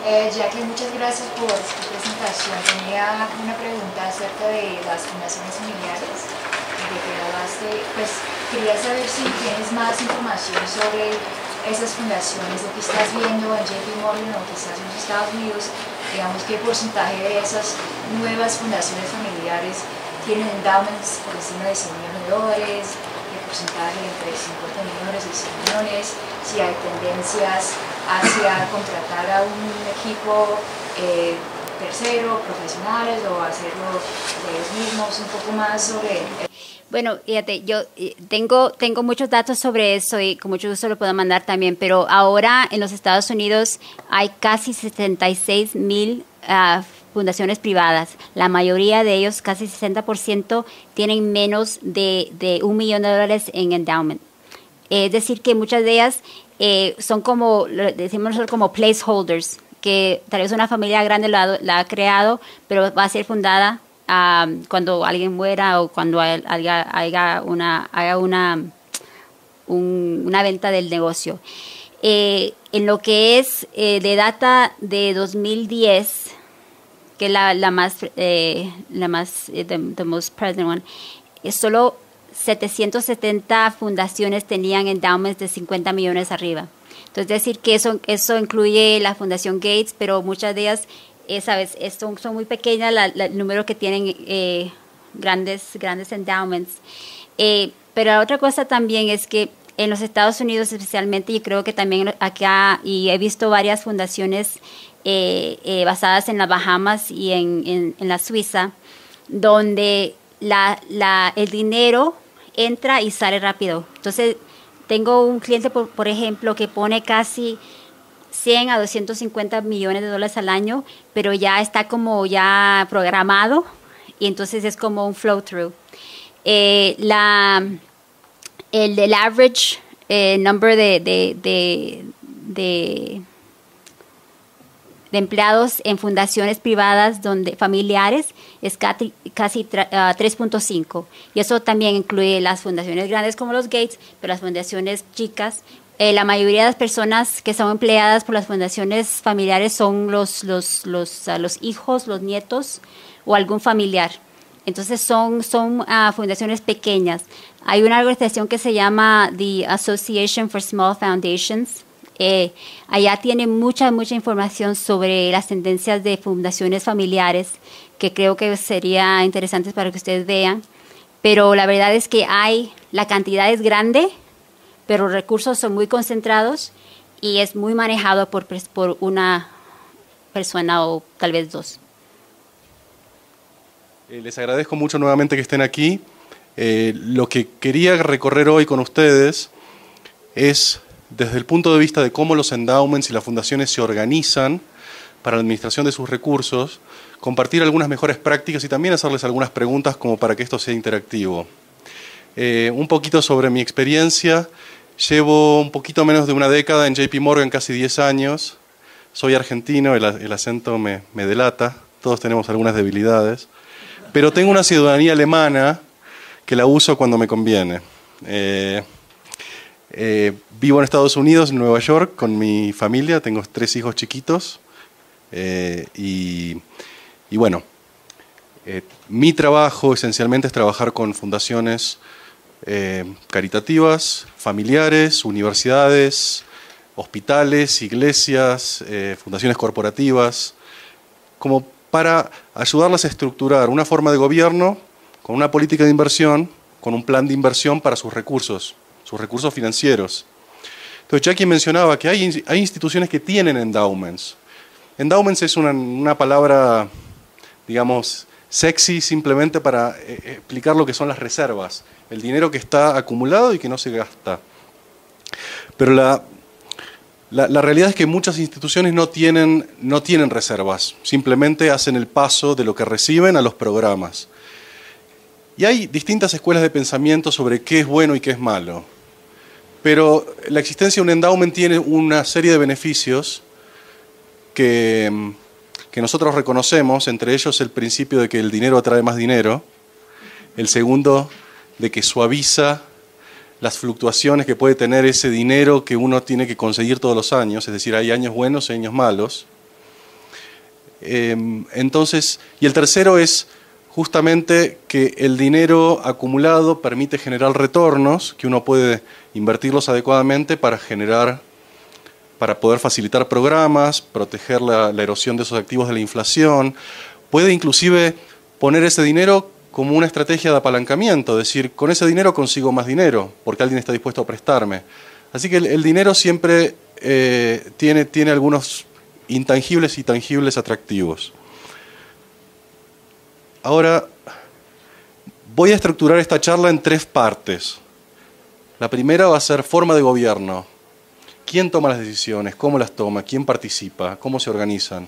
Jackie, muchas gracias por tu presentación. Tenía una pregunta acerca de las fundaciones familiares. De que hablaste, pues quería saber si tienes más información sobre esas fundaciones, lo que estás viendo en JP Morgan o quizás en los Estados Unidos, digamos, qué porcentaje de esas nuevas fundaciones familiares tienen endowments por encima de $100 millones, qué porcentaje entre 50 millones y 100 millones, si hay tendencias hacia contratar a un equipo tercero, profesionales, o hacerlo de ellos mismos, un poco más sobre... Bueno, fíjate, yo tengo muchos datos sobre eso y con mucho gusto lo puedo mandar también, pero ahora en los Estados Unidos hay casi 76,000 fundaciones privadas. La mayoría de ellos, casi 60%, tienen menos de $1 millón en endowment. Es decir, que muchas de ellas son como, decimos nosotros, como placeholders, que tal vez una familia grande la ha creado, pero va a ser fundada cuando alguien muera o cuando haga una venta del negocio. En lo que es de data de 2010, que es la más the most present one, solo 770 fundaciones tenían endowments de 50 millones arriba. Entonces, decir que eso incluye la Fundación Gates, pero muchas de ellas, sabes, son muy pequeñas el número que tienen grandes endowments. Pero la otra cosa también es que en los Estados Unidos especialmente, yo creo que también acá, y he visto varias fundaciones basadas en las Bahamas y en la Suiza, donde el dinero entra y sale rápido. Entonces, tengo un cliente, por ejemplo, que pone casi 100 a 250 millones de dólares al año, pero ya está como ya programado y entonces es como un flow through. El average number de empleados en fundaciones privadas familiares es casi 3.5, y eso también incluye las fundaciones grandes como los Gates, pero las fundaciones chicas. La mayoría de las personas que son empleadas por las fundaciones familiares son los hijos, los nietos o algún familiar. Entonces son fundaciones pequeñas. Hay una organización que se llama The Association for Small Foundations. Allá tiene mucha información sobre las tendencias de fundaciones familiares, que creo que sería interesante para que ustedes vean. Pero la verdad es que la cantidad es grande, pero los recursos son muy concentrados y es muy manejado por una persona o tal vez dos. Les agradezco mucho nuevamente que estén aquí. Lo que quería recorrer hoy con ustedes es, desde el punto de vista de cómo los endowments y las fundaciones se organizan para la administración de sus recursos, compartir algunas mejores prácticas y también hacerles algunas preguntas como para que esto sea interactivo. Un poquito sobre mi experiencia. Llevo un poquito menos de una década en JP Morgan, casi 10 años. Soy argentino, el acento me delata, todos tenemos algunas debilidades. Pero tengo una ciudadanía alemana que la uso cuando me conviene. Vivo en Estados Unidos, en Nueva York, con mi familia. Tengo 3 hijos chiquitos. Y bueno, mi trabajo esencialmente es trabajar con fundaciones caritativas, familiares, universidades, hospitales, iglesias, fundaciones corporativas, como para ayudarlas a estructurar una forma de gobierno con una política de inversión, con un plan de inversión para sus recursos financieros. Entonces, Jackie mencionaba que hay instituciones que tienen endowments. Endowments es una palabra, digamos, sexy simplemente para explicar lo que son las reservas, el dinero que está acumulado y que no se gasta. Pero La realidad es que muchas instituciones no tienen reservas, simplemente hacen el paso de lo que reciben a los programas. Y hay distintas escuelas de pensamiento sobre qué es bueno y qué es malo. Pero la existencia de un endowment tiene una serie de beneficios que nosotros reconocemos, entre ellos el principio de que el dinero atrae más dinero, el segundo de que suaviza las fluctuaciones que puede tener ese dinero que uno tiene que conseguir todos los años, es decir, hay años buenos y años malos. Entonces, y el tercero es justamente que el dinero acumulado permite generar retornos, que uno puede invertirlos adecuadamente para poder facilitar programas, proteger la erosión de esos activos de la inflación, puede inclusive poner ese dinero como una estrategia de apalancamiento, es decir, con ese dinero consigo más dinero, porque alguien está dispuesto a prestarme. Así que el dinero siempre tiene algunos intangibles y tangibles atractivos. Ahora, voy a estructurar esta charla en 3 partes. La primera va a ser forma de gobierno. ¿Quién toma las decisiones? ¿Cómo las toma? ¿Quién participa? ¿Cómo se organizan?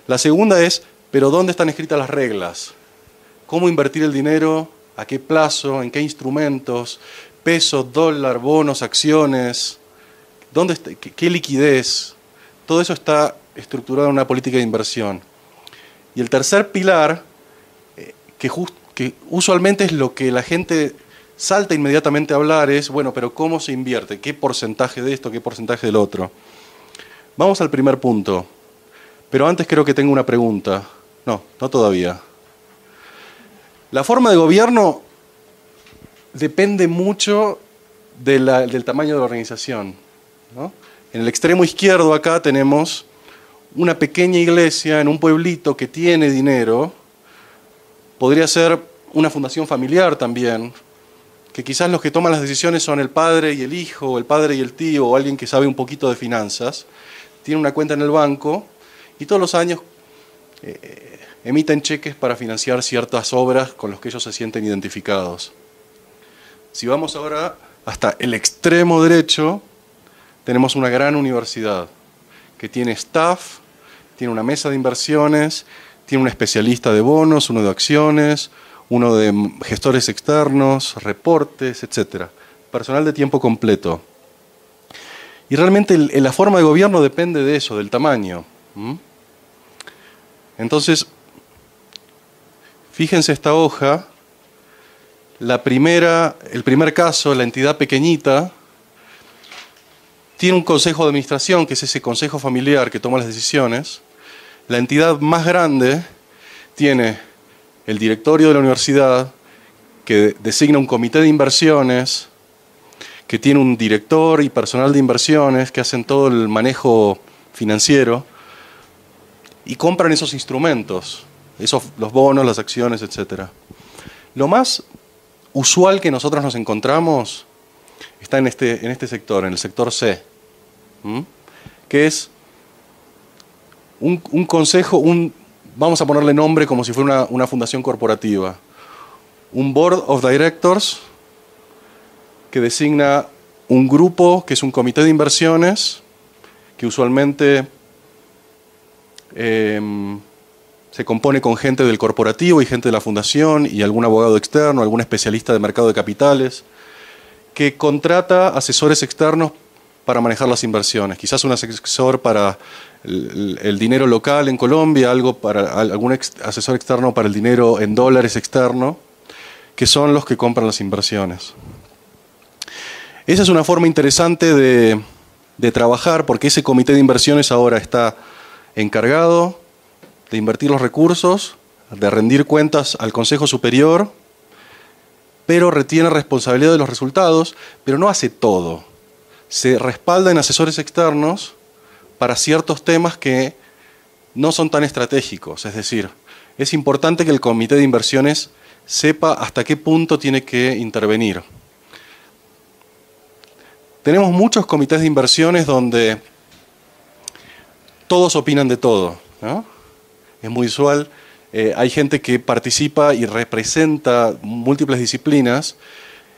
La segunda es, ¿pero dónde están escritas las reglas? ¿Cómo invertir el dinero? ¿A qué plazo? ¿En qué instrumentos? Peso, dólar, bonos, acciones. ¿Dónde está? ¿Qué liquidez? Todo eso está estructurado en una política de inversión. Y el tercer pilar, que usualmente es lo que la gente salta inmediatamente a hablar, es, bueno, pero ¿cómo se invierte? ¿Qué porcentaje de esto? ¿Qué porcentaje del otro? Vamos al primer punto. Pero antes creo que tengo una pregunta. No todavía. La forma de gobierno depende mucho del tamaño de la organización, ¿no? En el extremo izquierdo acá tenemos una pequeña iglesia en un pueblito que tiene dinero. Podría ser una fundación familiar también, que quizás los que toman las decisiones son el padre y el hijo, o el padre y el tío, o alguien que sabe un poquito de finanzas. Tiene una cuenta en el banco y todos los años emiten cheques para financiar ciertas obras con las que ellos se sienten identificados. Si vamos ahora hasta el extremo derecho, tenemos una gran universidad que tiene staff, tiene una mesa de inversiones, tiene un especialista de bonos, uno de acciones, uno de gestores externos, reportes, etc. Personal de tiempo completo. Y realmente la forma de gobierno depende de eso, del tamaño. Entonces, fíjense esta hoja. El primer caso, la entidad pequeñita, tiene un consejo de administración, que es ese consejo familiar que toma las decisiones. La entidad más grande tiene el directorio de la universidad, que designa un comité de inversiones, que tiene un director y personal de inversiones que hacen todo el manejo financiero y compran esos instrumentos, los bonos, las acciones, etc. Lo más usual que nosotros nos encontramos está en este sector, en el sector C, que es un consejo, vamos a ponerle nombre como si fuera una fundación corporativa, un board of directors que designa un grupo que es un comité de inversiones que usualmente se compone con gente del corporativo y gente de la fundación y algún abogado externo, algún especialista de mercado de capitales, que contrata asesores externos para manejar las inversiones. Quizás un asesor para el dinero local en Colombia, algún asesor externo para el dinero en dólares externo, que son los que compran las inversiones. Esa es una forma interesante de trabajar, porque ese comité de inversiones ahora está encargado de invertir los recursos, de rendir cuentas al Consejo Superior, pero retiene responsabilidad de los resultados, pero no hace todo. Se respalda en asesores externos para ciertos temas que no son tan estratégicos. Es decir, es importante que el comité de inversiones sepa hasta qué punto tiene que intervenir. Tenemos muchos comités de inversiones donde todos opinan de todo, ¿no? Es muy usual. Hay gente que participa y representa múltiples disciplinas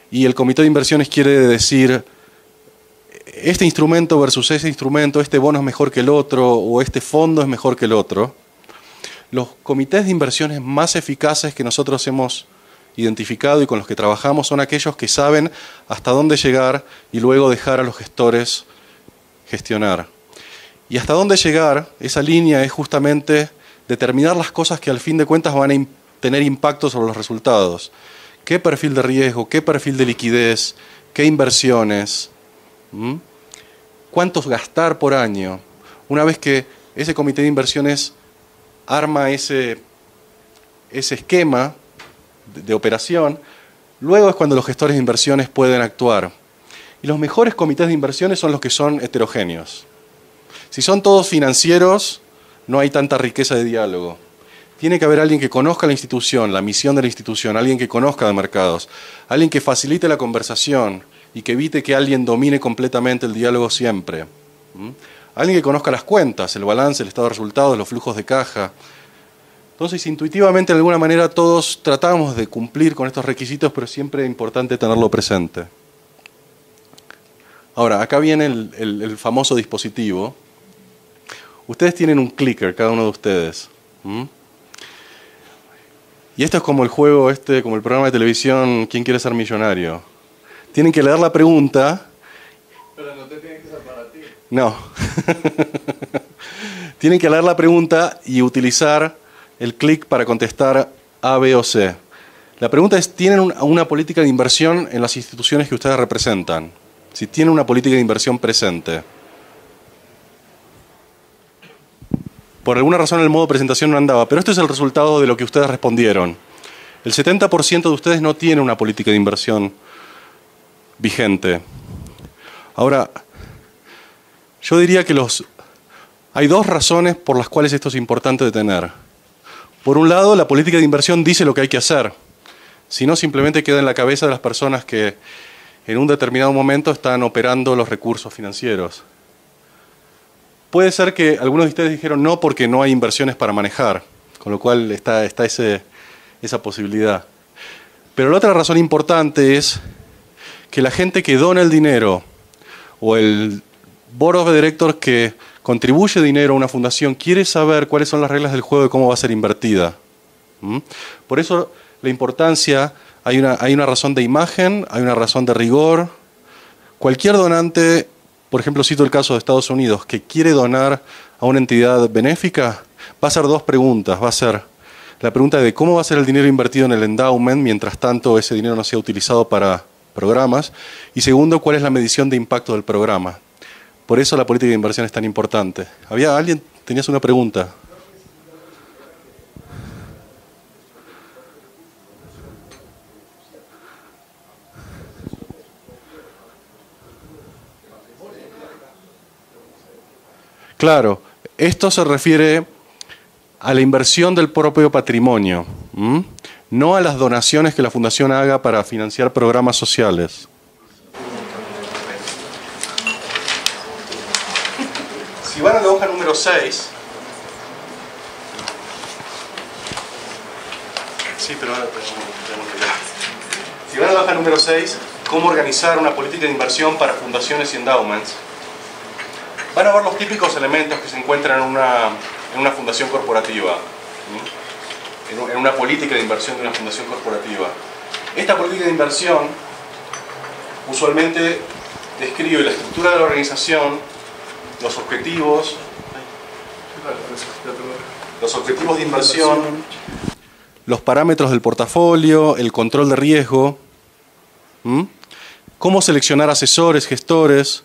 y el comité de inversiones quiere decir este instrumento versus ese instrumento, este bono es mejor que el otro o este fondo es mejor que el otro, los comités de inversiones más eficaces que nosotros hemos identificado y con los que trabajamos son aquellos que saben hasta dónde llegar y luego dejar a los gestores gestionar. Y hasta dónde llegar, esa línea es justamente determinar las cosas que al fin de cuentas van a tener impacto sobre los resultados. ¿Qué perfil de riesgo? ¿Qué perfil de liquidez? ¿Qué inversiones? ¿Cuántos gastar por año? Una vez que ese comité de inversiones arma ese esquema de operación, luego es cuando los gestores de inversiones pueden actuar. Y los mejores comités de inversiones son los que son heterogéneos. Si son todos financieros, no hay tanta riqueza de diálogo. Tiene que haber alguien que conozca la institución, la misión de la institución, alguien que conozca de mercados, alguien que facilite la conversación y que evite que alguien domine completamente el diálogo siempre. Alguien que conozca las cuentas, el balance, el estado de resultados, los flujos de caja. Entonces, intuitivamente, de alguna manera, todos tratamos de cumplir con estos requisitos, pero siempre es importante tenerlo presente. Ahora, acá viene el famoso dispositivo. Ustedes tienen un clicker, cada uno de ustedes. Y esto es como el juego, como el programa de televisión ¿Quién quiere ser millonario? Tienen que leer la pregunta. Pero no te tienen que ser para ti. No. Tienen que leer la pregunta y utilizar el clic para contestar A, B o C. La pregunta es, ¿tienen una política de inversión en las instituciones que ustedes representan? Si tienen una política de inversión presente. Por alguna razón el modo presentación no andaba, pero esto es el resultado de lo que ustedes respondieron. El 70% de ustedes no tiene una política de inversión vigente. Ahora, yo diría que hay dos razones por las cuales esto es importante de tener. Por un lado, la política de inversión dice lo que hay que hacer. Si no, simplemente queda en la cabeza de las personas que en un determinado momento están operando los recursos financieros. Puede ser que algunos de ustedes dijeron no porque no hay inversiones para manejar, con lo cual está esa posibilidad. Pero la otra razón importante es que la gente que dona el dinero o el board of directors que contribuye dinero a una fundación quiere saber cuáles son las reglas del juego y cómo va a ser invertida. Por eso la importancia, hay una razón de imagen, hay una razón de rigor. Cualquier donante, por ejemplo, cito el caso de Estados Unidos, que quiere donar a una entidad benéfica, va a hacer dos preguntas. Va a ser la pregunta de cómo va a ser el dinero invertido en el endowment, mientras tanto ese dinero no sea utilizado para programas. Y segundo, cuál es la medición de impacto del programa. Por eso la política de inversión es tan importante. ¿Había alguien? ¿Tenías una pregunta? Claro, esto se refiere a la inversión del propio patrimonio, no a las donaciones que la fundación haga para financiar programas sociales. Si van a la hoja número 6, sí, pero ahora tenemos que ver. Si van a la hoja número 6, cómo organizar una política de inversión para fundaciones y endowments, van a ver los típicos elementos que se encuentran en una fundación corporativa, en una política de inversión de una fundación corporativa. Esta política de inversión usualmente describe la estructura de la organización, los objetivos de inversión, los parámetros del portafolio, el control de riesgo, cómo seleccionar asesores, gestores,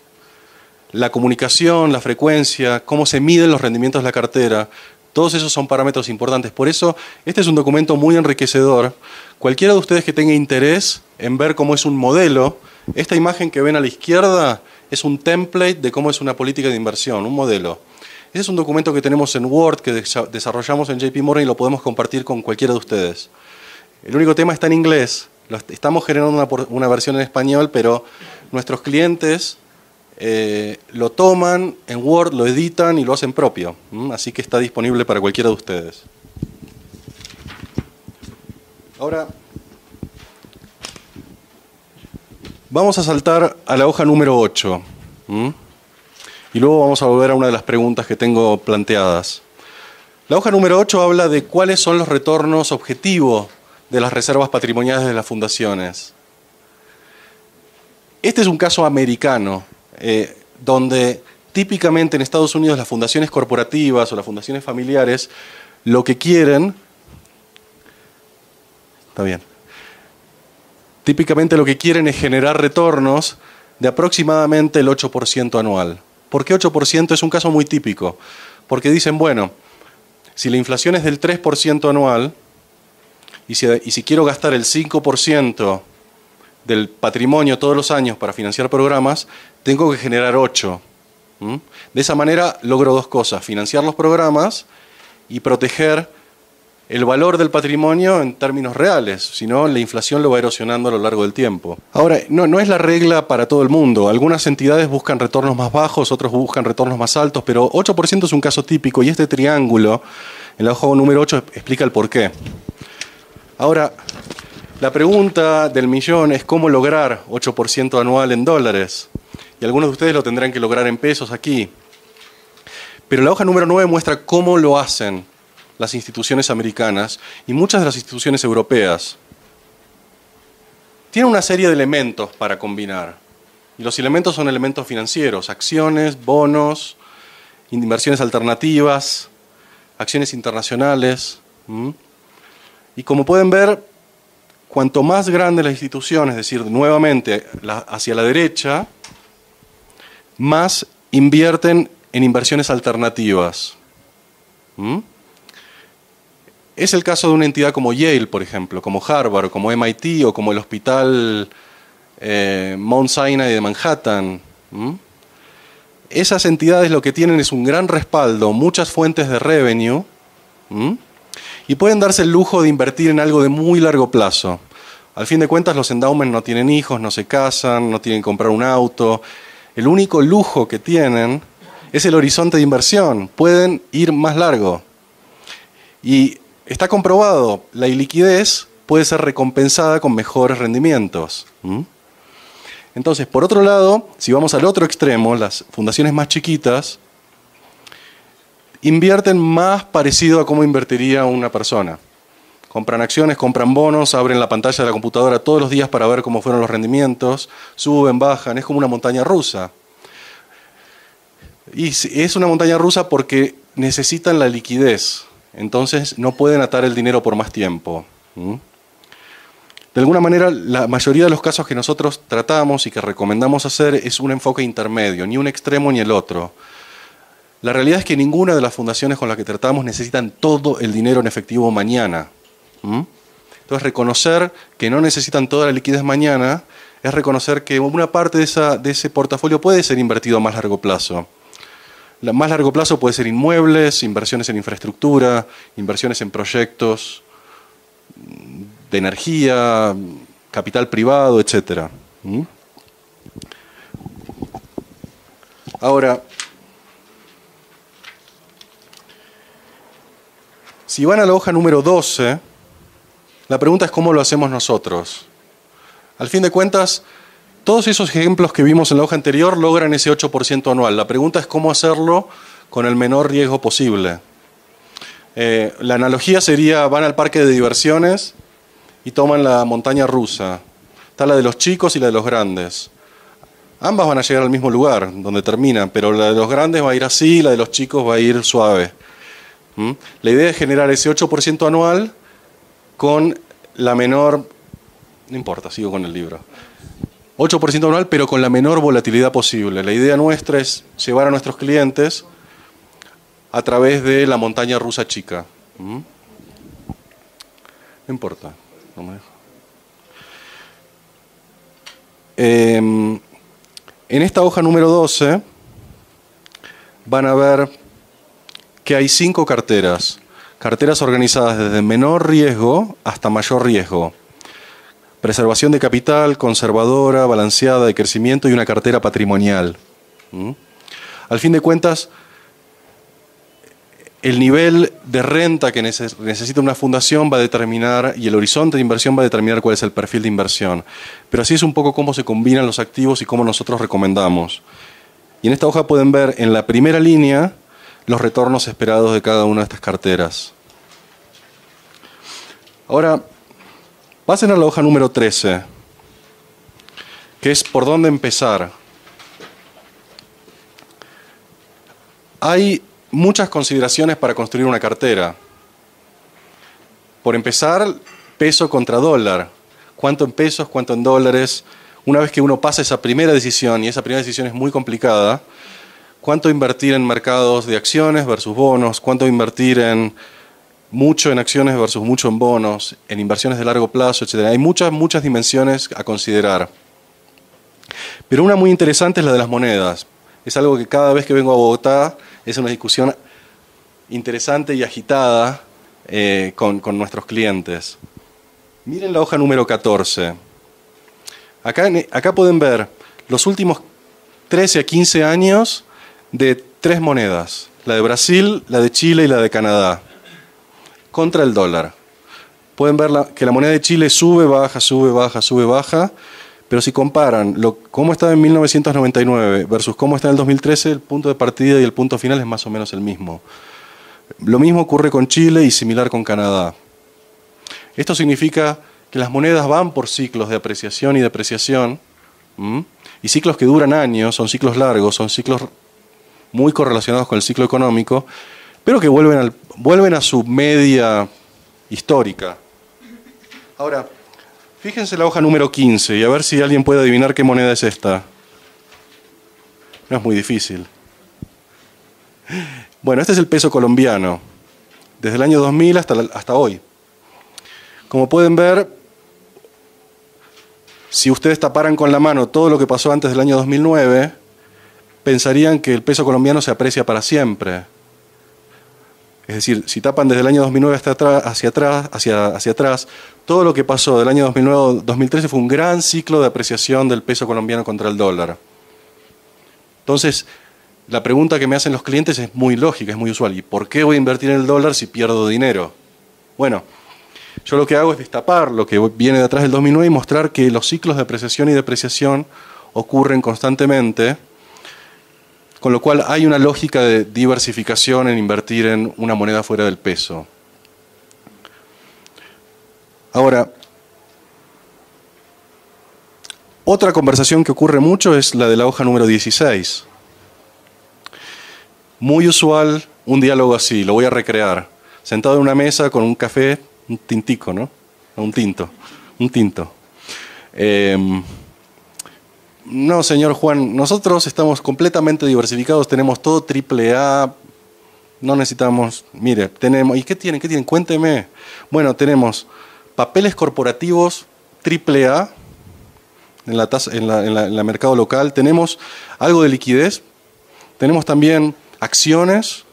la comunicación, la frecuencia, cómo se miden los rendimientos de la cartera. Todos esos son parámetros importantes. Por eso, este es un documento muy enriquecedor. Cualquiera de ustedes que tenga interés en ver cómo es un modelo, esta imagen que ven a la izquierda es un template de cómo es una política de inversión, un modelo. Ese es un documento que tenemos en Word, que desarrollamos en JP Morgan y lo podemos compartir con cualquiera de ustedes. El único tema está en inglés. Estamos generando una versión en español, pero nuestros clientes lo toman en Word, lo editan y lo hacen propio. Así que está disponible para cualquiera de ustedes. Ahora, vamos a saltar a la hoja número 8. Y luego vamos a volver a una de las preguntas que tengo planteadas. La hoja número 8 habla de cuáles son los retornos objetivos de las reservas patrimoniales de las fundaciones. Este es un caso americano, donde típicamente en Estados Unidos las fundaciones corporativas o las fundaciones familiares lo que quieren... Está bien. Típicamente lo que quieren es generar retornos de aproximadamente el 8% anual. ¿Por qué 8%? Es un caso muy típico. Porque dicen, bueno, si la inflación es del 3% anual y si quiero gastar el 5% del patrimonio todos los años para financiar programas, tengo que generar 8%. De esa manera logro dos cosas: financiar los programas y proteger el valor del patrimonio en términos reales, si no la inflación lo va erosionando a lo largo del tiempo. Ahora, no es la regla para todo el mundo. Algunas entidades buscan retornos más bajos, otros buscan retornos más altos, pero 8% es un caso típico y este triángulo en la hoja número 8 explica el porqué. Ahora, la pregunta del millón es cómo lograr 8% anual en dólares. Y algunos de ustedes lo tendrán que lograr en pesos aquí. Pero la hoja número 9 muestra cómo lo hacen las instituciones americanas y muchas de las instituciones europeas. Tienen una serie de elementos para combinar. Y los elementos son elementos financieros: acciones, bonos, inversiones alternativas, acciones internacionales. Y como pueden ver, cuanto más grande la institución, es decir, nuevamente hacia la derecha, más invierten en inversiones alternativas. Es el caso de una entidad como Yale, por ejemplo, como Harvard, o como MIT, o como el Hospital Mount Sinai de Manhattan. Esas entidades lo que tienen es un gran respaldo, muchas fuentes de revenue, y pueden darse el lujo de invertir en algo de muy largo plazo. Al fin de cuentas, los endowments no tienen hijos, no se casan, no tienen que comprar un auto. El único lujo que tienen es el horizonte de inversión. Pueden ir más largo. Y está comprobado, la iliquidez puede ser recompensada con mejores rendimientos. Entonces, por otro lado, si vamos al otro extremo, las fundaciones más chiquitas invierten más parecido a cómo invertiría una persona. Compran acciones, compran bonos, abren la pantalla de la computadora todos los días para ver cómo fueron los rendimientos, suben, bajan, es como una montaña rusa. Y es una montaña rusa porque necesitan la liquidez, entonces no pueden atar el dinero por más tiempo. De alguna manera, la mayoría de los casos que nosotros tratamos y que recomendamos hacer es un enfoque intermedio, ni un extremo ni el otro. La realidad es que ninguna de las fundaciones con las que tratamos necesitan todo el dinero en efectivo mañana. Entonces, reconocer que no necesitan toda la liquidez mañana es reconocer que una parte de ese portafolio puede ser invertido a más largo plazo. Más largo plazo puede ser inmuebles, inversiones en infraestructura, inversiones en proyectos de energía, capital privado, etc. Ahora, si van a la hoja número 12, la pregunta es cómo lo hacemos nosotros. Al fin de cuentas, todos esos ejemplos que vimos en la hoja anterior logran ese 8% anual. La pregunta es cómo hacerlo con el menor riesgo posible. La analogía sería, van al parque de diversiones y toman la montaña rusa. Está la de los chicos y la de los grandes. Ambas van a llegar al mismo lugar, donde terminan, pero la de los grandes va a ir así y la de los chicos va a ir suave. La idea es generar ese 8% anual con la menor... No importa, sigo con el libro. 8% anual, pero con la menor volatilidad posible. La idea nuestra es llevar a nuestros clientes a través de la montaña rusa chica. No importa. No me dejo. En esta hoja número 12 van a ver que hay 5 carteras. Carteras organizadas desde menor riesgo hasta mayor riesgo. Preservación de capital, conservadora, balanceada, de crecimiento y una cartera patrimonial. Al fin de cuentas, el nivel de renta que necesita una fundación va a determinar, y el horizonte de inversión va a determinar cuál es el perfil de inversión. Pero así es un poco cómo se combinan los activos y cómo nosotros recomendamos. Y en esta hoja pueden ver en la primera línea los retornos esperados de cada una de estas carteras. Ahora, pasen a la hoja número 13, que es por dónde empezar. Hay muchas consideraciones para construir una cartera. Por empezar, peso contra dólar. ¿Cuánto en pesos, cuánto en dólares? Una vez que uno pasa esa primera decisión, y esa primera decisión es muy complicada, ¿cuánto invertir en mercados de acciones versus bonos? ¿Cuánto invertir en mucho en acciones versus mucho en bonos? En inversiones de largo plazo, etc. Hay muchas dimensiones a considerar. Pero una muy interesante es la de las monedas. Es algo que cada vez que vengo a Bogotá es una discusión interesante y agitada con nuestros clientes. Miren la hoja número 14. Acá pueden ver los últimos 13 a 15 años de 3 monedas. La de Brasil, la de Chile y la de Canadá. Contra el dólar. Pueden ver que la moneda de Chile sube, baja, sube, baja, sube, baja. Pero si comparan cómo estaba en 1999 versus cómo está en el 2013, el punto de partida y el punto final es más o menos el mismo. Lo mismo ocurre con Chile y similar con Canadá. Esto significa que las monedas van por ciclos de apreciación y depreciación, y ciclos que duran años, son ciclos largos, son ciclos muy correlacionados con el ciclo económico, pero que vuelven a su media histórica. Ahora, fíjense la hoja número 15 y a ver si alguien puede adivinar qué moneda es esta. No es muy difícil. Bueno, este es el peso colombiano, desde el año 2000 hasta hoy. Como pueden ver, si ustedes taparan con la mano todo lo que pasó antes del año 2009, pensarían que el peso colombiano se aprecia para siempre. Es decir, si tapan desde el año 2009 hacia atrás, todo lo que pasó del año 2009 a 2013 fue un gran ciclo de apreciación del peso colombiano contra el dólar. Entonces, la pregunta que me hacen los clientes es muy lógica, es muy usual. ¿Y por qué voy a invertir en el dólar si pierdo dinero? Bueno, yo lo que hago es destapar lo que viene de atrás del 2009 y mostrar que los ciclos de apreciación y depreciación ocurren constantemente, con lo cual hay una lógica de diversificación en invertir en una moneda fuera del peso. Ahora, otra conversación que ocurre mucho es la de la hoja número 16. Muy usual un diálogo así, lo voy a recrear. Sentado en una mesa con un café, un tintico, ¿no? Un tinto. No, señor Juan, nosotros estamos completamente diversificados, tenemos todo AAA, no necesitamos, mire, tenemos, ¿y qué tienen? ¿Qué tienen? Cuénteme. Bueno, tenemos papeles corporativos AAA en la mercado local, tenemos algo de liquidez, tenemos también acciones,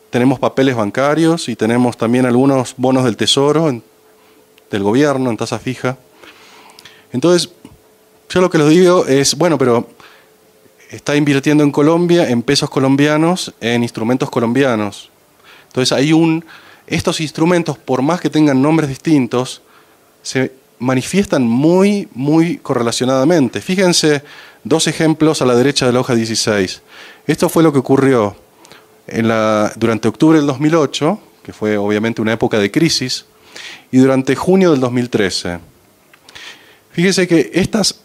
tenemos papeles bancarios y tenemos también algunos bonos del tesoro, del gobierno, en tasa fija. Entonces, yo lo que les digo es, bueno, pero está invirtiendo en Colombia, en pesos colombianos, en instrumentos colombianos. Entonces, estos instrumentos, por más que tengan nombres distintos, se manifiestan muy, muy correlacionadamente. Fíjense, 2 ejemplos a la derecha de la hoja 16. Esto fue lo que ocurrió durante octubre del 2008, que fue obviamente una época de crisis, y durante junio del 2013. Fíjense que estos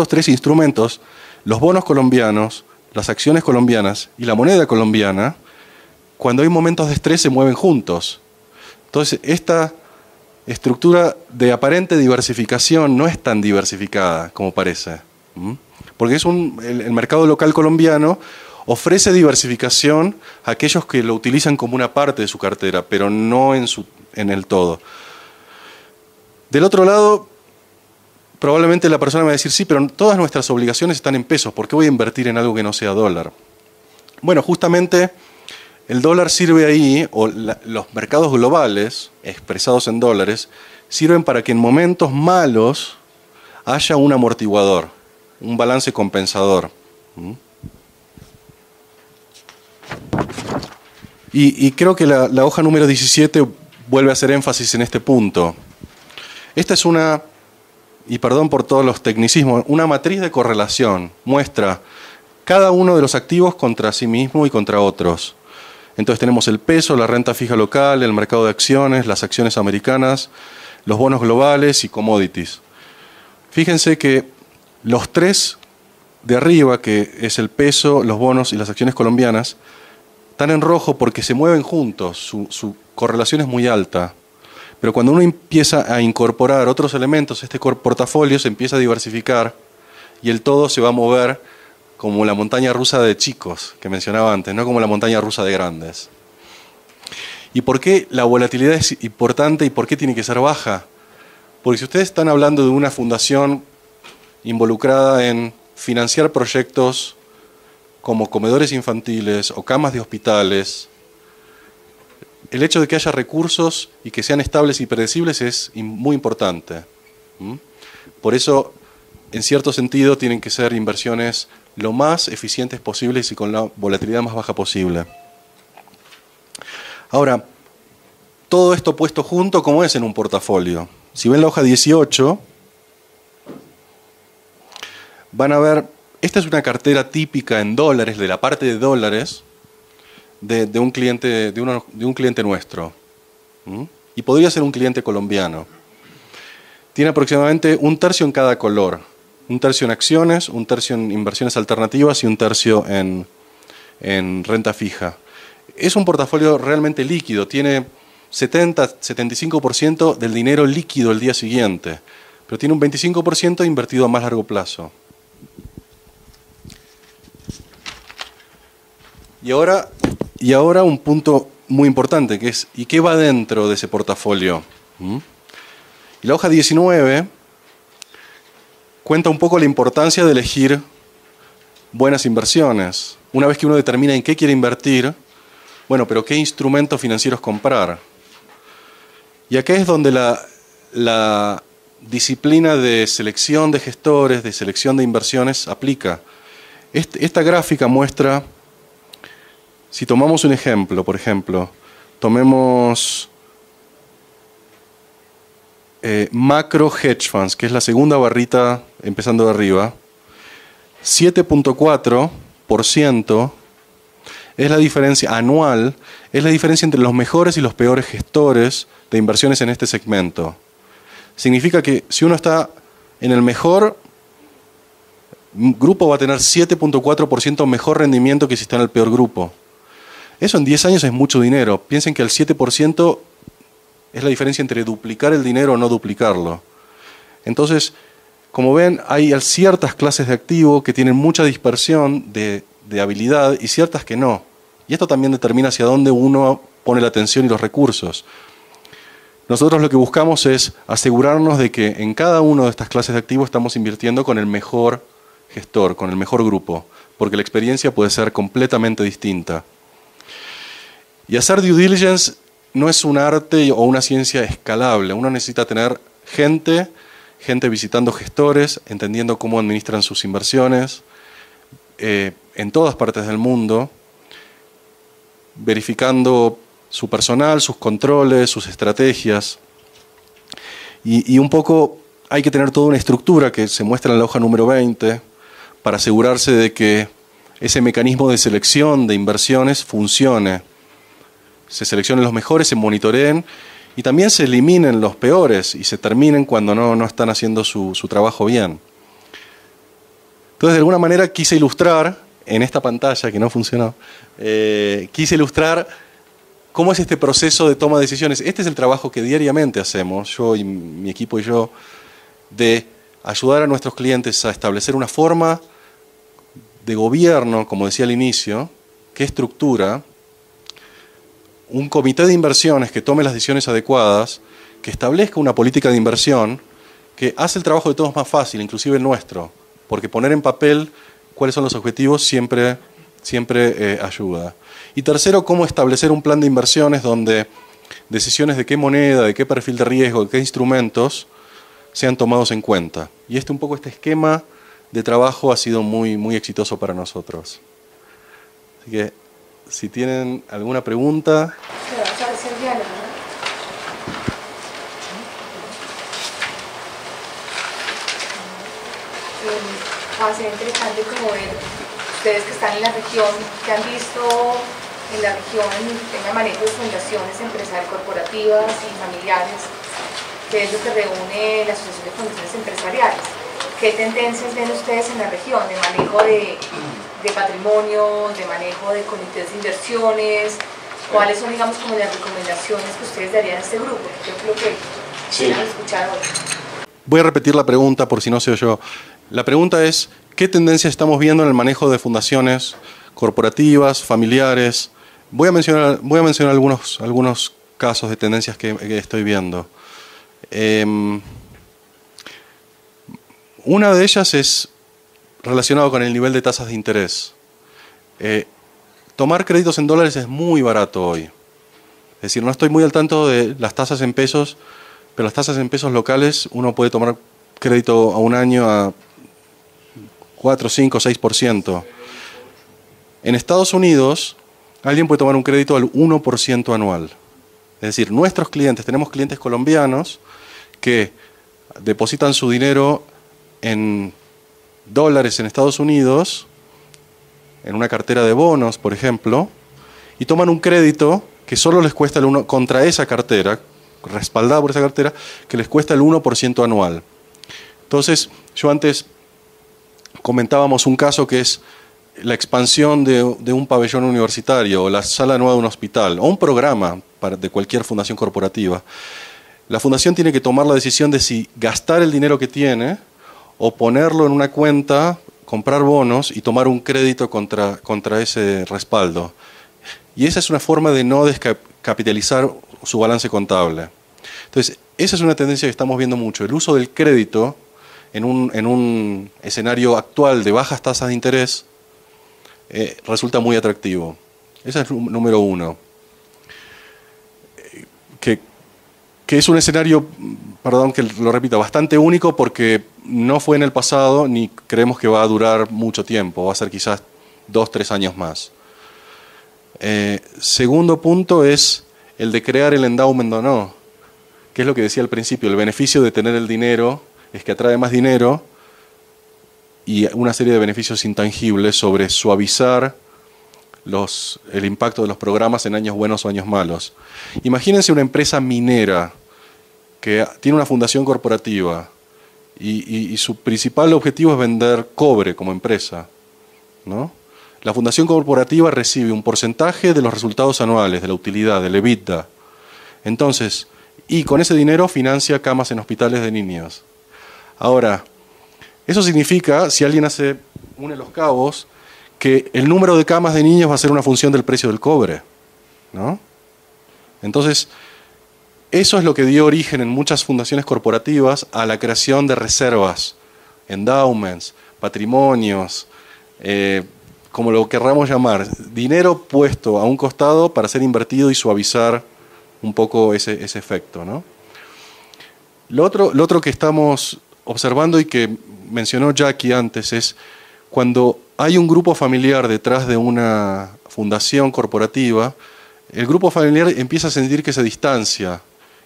3 instrumentos, los bonos colombianos, las acciones colombianas y la moneda colombiana, cuando hay momentos de estrés se mueven juntos. Entonces, esta estructura de aparente diversificación no es tan diversificada como parece. Porque el mercado local colombiano ofrece diversificación a aquellos que lo utilizan como una parte de su cartera, pero no en el todo. Del otro lado, probablemente la persona me va a decir, sí, pero todas nuestras obligaciones están en pesos, ¿por qué voy a invertir en algo que no sea dólar? Bueno, justamente el dólar sirve ahí, o los mercados globales, expresados en dólares, sirven para que en momentos malos haya un amortiguador, un balance compensador. Y creo que la hoja número 17 vuelve a hacer énfasis en este punto. Esta es y perdón por todos los tecnicismos, una matriz de correlación. Muestra cada uno de los activos contra sí mismo y contra otros. Entonces tenemos el peso, la renta fija local, el mercado de acciones, las acciones americanas, los bonos globales y commodities. Fíjense que los tres de arriba, que es el peso, los bonos y las acciones colombianas, están en rojo porque se mueven juntos, su correlación es muy alta. Pero cuando uno empieza a incorporar otros elementos, este portafolio se empieza a diversificar y el todo se va a mover como la montaña rusa de chicos que mencionaba antes, no como la montaña rusa de grandes. ¿Y por qué la volatilidad es importante y por qué tiene que ser baja? Porque si ustedes están hablando de una fundación involucrada en financiar proyectos como comedores infantiles o camas de hospitales, el hecho de que haya recursos y que sean estables y predecibles es muy importante. Por eso, en cierto sentido, tienen que ser inversiones lo más eficientes posibles y con la volatilidad más baja posible. Ahora, todo esto puesto junto, ¿cómo es en un portafolio? Si ven la hoja 18, van a ver, esta es una cartera típica en dólares, de la parte de dólares, de un cliente nuestro. Y podría ser un cliente colombiano. Tiene aproximadamente un tercio en cada color. Un tercio en acciones, un tercio en inversiones alternativas y un tercio en renta fija. Es un portafolio realmente líquido, tiene 70-75% del dinero líquido el día siguiente, pero tiene un 25% invertido a más largo plazo. Y ahora un punto muy importante, que es, ¿y qué va dentro de ese portafolio? Y la hoja 19 cuenta un poco la importancia de elegir buenas inversiones. Una vez que uno determina en qué quiere invertir, bueno, pero ¿qué instrumentos financieros comprar? Y acá es donde la disciplina de selección de gestores, de selección de inversiones aplica. Esta gráfica muestra, si tomamos un ejemplo, por ejemplo, tomemos macro hedge funds, que es la segunda barrita empezando de arriba, 7.4% es la diferencia anual, es la diferencia entre los mejores y los peores gestores de inversiones en este segmento. Significa que si uno está en el mejor grupo va a tener 7.4% mejor rendimiento que si está en el peor grupo. Eso en 10 años es mucho dinero. Piensen que el 7% es la diferencia entre duplicar el dinero o no duplicarlo. Entonces, como ven, hay ciertas clases de activo que tienen mucha dispersión de habilidad y ciertas que no. Y esto también determina hacia dónde uno pone la atención y los recursos. Nosotros lo que buscamos es asegurarnos de que en cada una de estas clases de activos estamos invirtiendo con el mejor gestor, con el mejor grupo, porque la experiencia puede ser completamente distinta. Y hacer due diligence no es un arte o una ciencia escalable. Uno necesita tener gente visitando gestores, entendiendo cómo administran sus inversiones en todas partes del mundo, verificando su personal, sus controles, sus estrategias. Y un poco hay que tener toda una estructura que se muestra en la hoja número 20 para asegurarse de que ese mecanismo de selección de inversiones funcione. Se seleccionen los mejores, se monitoreen y también se eliminen los peores y se terminen cuando no están haciendo su trabajo bien. Entonces, de alguna manera quise ilustrar, en esta pantalla que no funcionó, quise ilustrar cómo es este proceso de toma de decisiones. Este es el trabajo que diariamente hacemos, yo y mi equipo y yo, de ayudar a nuestros clientes a establecer una forma de gobierno, como decía al inicio, que estructura un comité de inversiones que tome las decisiones adecuadas, que establezca una política de inversión, que hace el trabajo de todos más fácil, inclusive el nuestro, porque poner en papel cuáles son los objetivos siempre ayuda. Y tercero, cómo establecer un plan de inversiones donde decisiones de qué moneda, de qué perfil de riesgo, de qué instrumentos sean tomados en cuenta. Y un poco este esquema de trabajo ha sido muy exitoso para nosotros. Así que, si tienen alguna pregunta. Va a ser interesante como ver ustedes que están en la región, que han visto en la región el tema de manejo de fundaciones empresariales, corporativas y familiares, que es lo que reúne la Asociación de Fundaciones Empresariales. ¿Qué tendencias ven ustedes en la región de manejo de patrimonio, de manejo de comités de inversiones? ¿Cuáles son, digamos, como las recomendaciones que ustedes darían a este grupo? Que creo que quieran escuchar hoy. Voy a repetir la pregunta por si no se oyó. La pregunta es, ¿qué tendencia estamos viendo en el manejo de fundaciones corporativas, familiares? Voy a mencionar algunos casos de tendencias que estoy viendo. Una de ellas es relacionado con el nivel de tasas de interés. Tomar créditos en dólares es muy barato hoy. Es decir, no estoy muy al tanto de las tasas en pesos, pero las tasas en pesos locales uno puede tomar crédito a un año a 4, 5, 6%. En Estados Unidos, alguien puede tomar un crédito al 1% anual. Es decir, nuestros clientes, tenemos clientes colombianos que depositan su dinero en dólares en Estados Unidos, en una cartera de bonos, por ejemplo, y toman un crédito que solo les cuesta el 1% contra esa cartera, respaldada por esa cartera, que les cuesta el 1% anual. Entonces, yo antes comentábamos un caso que es la expansión de un pabellón universitario, o la sala nueva de un hospital, o un programa de cualquier fundación corporativa. La fundación tiene que tomar la decisión de si gastar el dinero que tiene o ponerlo en una cuenta, comprar bonos y tomar un crédito contra ese respaldo. Y esa es una forma de no descapitalizar su balance contable. Entonces, esa es una tendencia que estamos viendo mucho. El uso del crédito en un escenario actual de bajas tasas de interés resulta muy atractivo. Ese es el número uno. Que es un escenario, perdón que lo repita, bastante único porque no fue en el pasado ni creemos que va a durar mucho tiempo, va a ser quizás 2, 3 años más. Segundo punto es el de crear el endowment o no, que es lo que decía al principio, el beneficio de tener el dinero es que atrae más dinero y una serie de beneficios intangibles sobre suavizar el impacto de los programas en años buenos o años malos. Imagínense una empresa minera que tiene una fundación corporativa y su principal objetivo es vender cobre como empresa, ¿no? La fundación corporativa recibe un porcentaje de los resultados anuales, de la utilidad, del EBITDA. Entonces, y con ese dinero financia camas en hospitales de niños. Ahora, eso significa, si alguien une los cabos, que el número de camas de niños va a ser una función del precio del cobre, ¿no? Entonces, eso es lo que dio origen en muchas fundaciones corporativas a la creación de reservas, endowments, patrimonios, como lo querramos llamar, dinero puesto a un costado para ser invertido y suavizar un poco ese efecto, ¿no? Lo otro que estamos observando y que mencionó Jackie antes es cuando hay un grupo familiar detrás de una fundación corporativa, el grupo familiar empieza a sentir que se distancia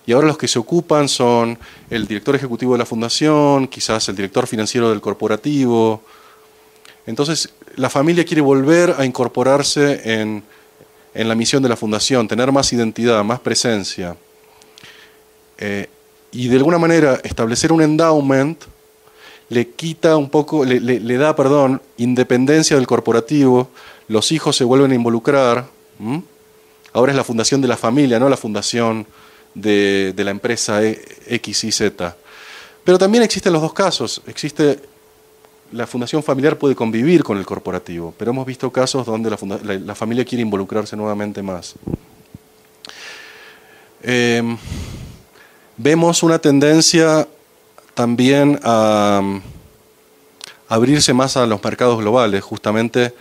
y ahora los que se ocupan son el director ejecutivo de la fundación, quizás el director financiero del corporativo. Entonces la familia quiere volver a incorporarse en la misión de la fundación, tener más identidad, más presencia. Y de alguna manera establecer un endowment le quita un poco, le da, independencia del corporativo, los hijos se vuelven a involucrar. Ahora es la fundación de la familia, no la fundación de la empresa X y Z. Pero también existen los dos casos. La fundación familiar puede convivir con el corporativo, pero hemos visto casos donde la familia quiere involucrarse nuevamente más. Vemos una tendencia también a abrirse más a los mercados globales, justamente.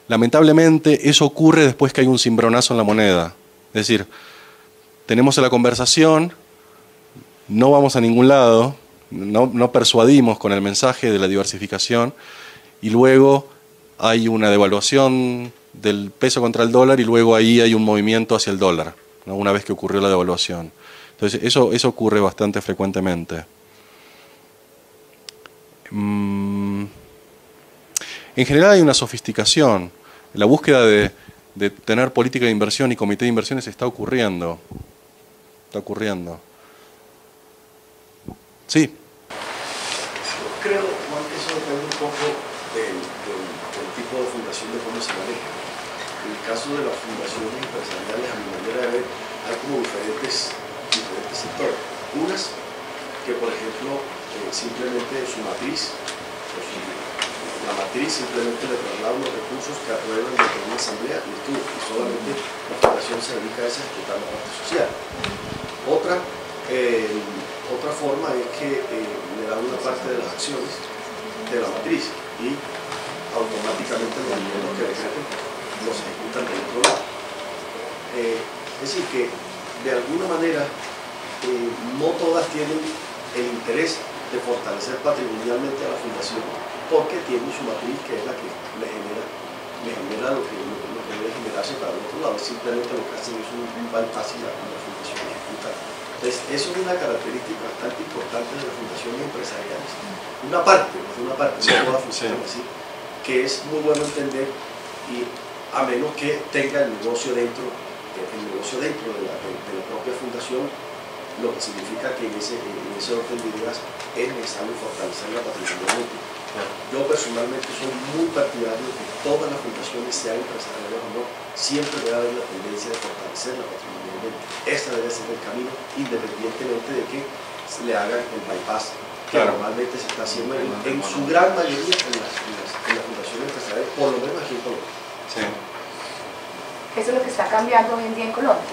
Lamentablemente eso ocurre después que hay un cimbronazo en la moneda. Es decir, tenemos la conversación, no vamos a ningún lado, no persuadimos con el mensaje de la diversificación y luego hay una devaluación del peso contra el dólar y luego ahí hay un movimiento hacia el dólar, ¿no? Una vez que ocurrió la devaluación. Entonces eso ocurre bastante frecuentemente. En general hay una sofisticación. La búsqueda de tener política de inversión y comité de inversiones está ocurriendo. Está ocurriendo. Sí. Yo creo, Juan, que eso depende un poco del tipo de fundación de cómo se maneja. En el caso de las fundaciones empresariales, a mi manera de ver, hay como diferentes sectores. Unas que, por ejemplo, simplemente su matriz, la matriz simplemente le traslada los recursos que aprueban dentro de una asamblea y solamente la fundación se dedica a ejecutar la parte social. Otra forma es que le dan una parte de las acciones de la matriz y automáticamente los dineros que decreten los ejecutan del otro lado. Es decir, que de alguna manera no todas tienen el interés de fortalecer patrimonialmente a la fundación porque tienen su matriz que es la que le genera lo que debe generarse para el otro lado. Simplemente lo que hacen es un bypass y la fundación ejecuta. Entonces, eso es una característica bastante importante de las fundaciones empresariales. Una parte, no todas funcionan así, que es muy bueno entender y a menos que tenga el negocio dentro de la propia fundación, lo que significa que en ese orden de ideas es necesario fortalecer la patrimonialmente. Yo personalmente soy muy partidario de que todas las fundaciones, sean empresariales o no, siempre debe haber la tendencia de fortalecer la patrimonialmente. Este debe ser el camino, independientemente de que se le hagan el bypass que normalmente se está haciendo en su gran mayoría en las fundaciones empresariales, por lo menos aquí en Colombia. Sí. Eso es lo que está cambiando hoy en día en Colombia.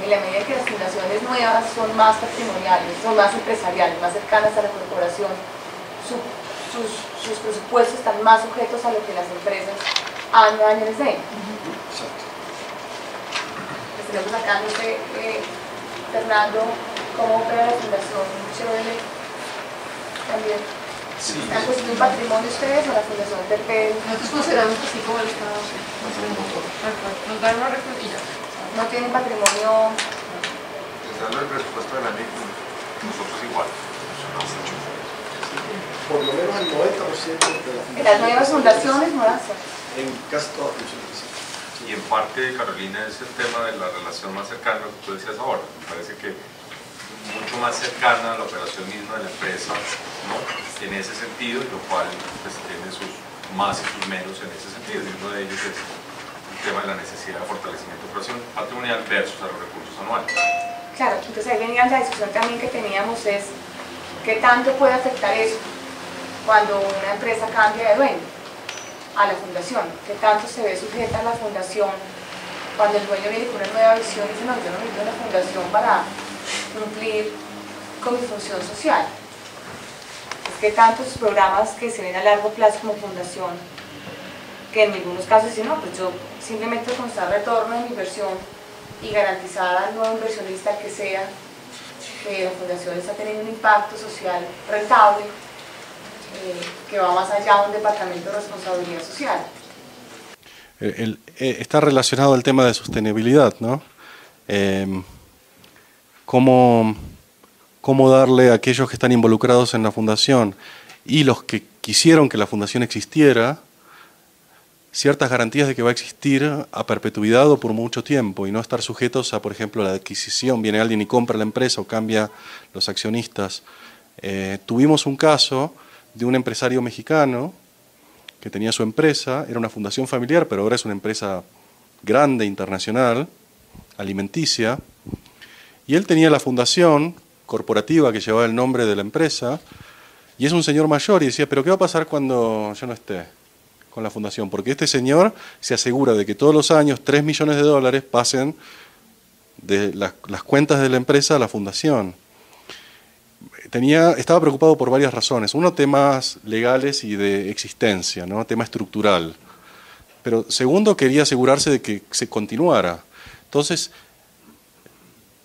En la medida que las fundaciones nuevas son más patrimoniales, son más empresariales, más cercanas a la corporación, sus presupuestos están más sujetos a lo que las empresas año a año les den. Exacto. Tenemos acá, no sé, Fernando, cómo opera la Fundación Chevrolet también. Sí. ¿Han construido un patrimonio ustedes o la Fundación PP? Nosotros consideramos que sí, como el Estado. Nos dan una recursos. ¿No tienen patrimonio? Pensando en el presupuesto del año, nosotros igual. Por lo menos el 90% de la En las nuevas fundaciones no las hacen. En casi todas las fundaciones. Y en parte, Carolina, es el tema de la relación más cercana, lo que tú decías ahora. Me parece que mucho más cercana a la operación misma de la empresa, ¿no? En ese sentido, lo cual pues, tiene sus más y sus menos en ese sentido. Y uno de ellos es el tema de la necesidad de fortalecimiento de operación patrimonial versus a los recursos anuales. Claro, entonces ahí venía la discusión también que teníamos es qué tanto puede afectar eso cuando una empresa cambia de dueño a la fundación, qué tanto se ve sujeta a la fundación cuando el dueño viene con una nueva visión y dice no, yo no necesito una fundación para cumplir con mi función social. Es que tantos programas que se ven a largo plazo como fundación, que en algunos casos dicen, no, pues yo simplemente con dar retorno de mi inversión y garantizada al nuevo inversionista que sea, que la fundación está teniendo un impacto social rentable, que va más allá de un departamento de responsabilidad social. Está relacionado al tema de sostenibilidad, ¿no? Cómo darle a aquellos que están involucrados en la fundación y los que quisieron que la fundación existiera ciertas garantías de que va a existir a perpetuidad o por mucho tiempo y no estar sujetos a, por ejemplo, la adquisición. Viene alguien y compra la empresa o cambia los accionistas. Tuvimos un caso de un empresario mexicano que tenía su empresa, era una fundación familiar, pero ahora es una empresa grande, internacional, alimenticia, y él tenía la fundación corporativa que llevaba el nombre de la empresa, y es un señor mayor, y decía, pero ¿qué va a pasar cuando yo no esté con la fundación? Porque este señor se asegura de que todos los años 3 millones de dólares pasen de las cuentas de la empresa a la fundación. Estaba preocupado por varias razones. Uno, temas legales y de existencia, ¿no? Tema estructural. Pero segundo, quería asegurarse de que se continuara. Entonces,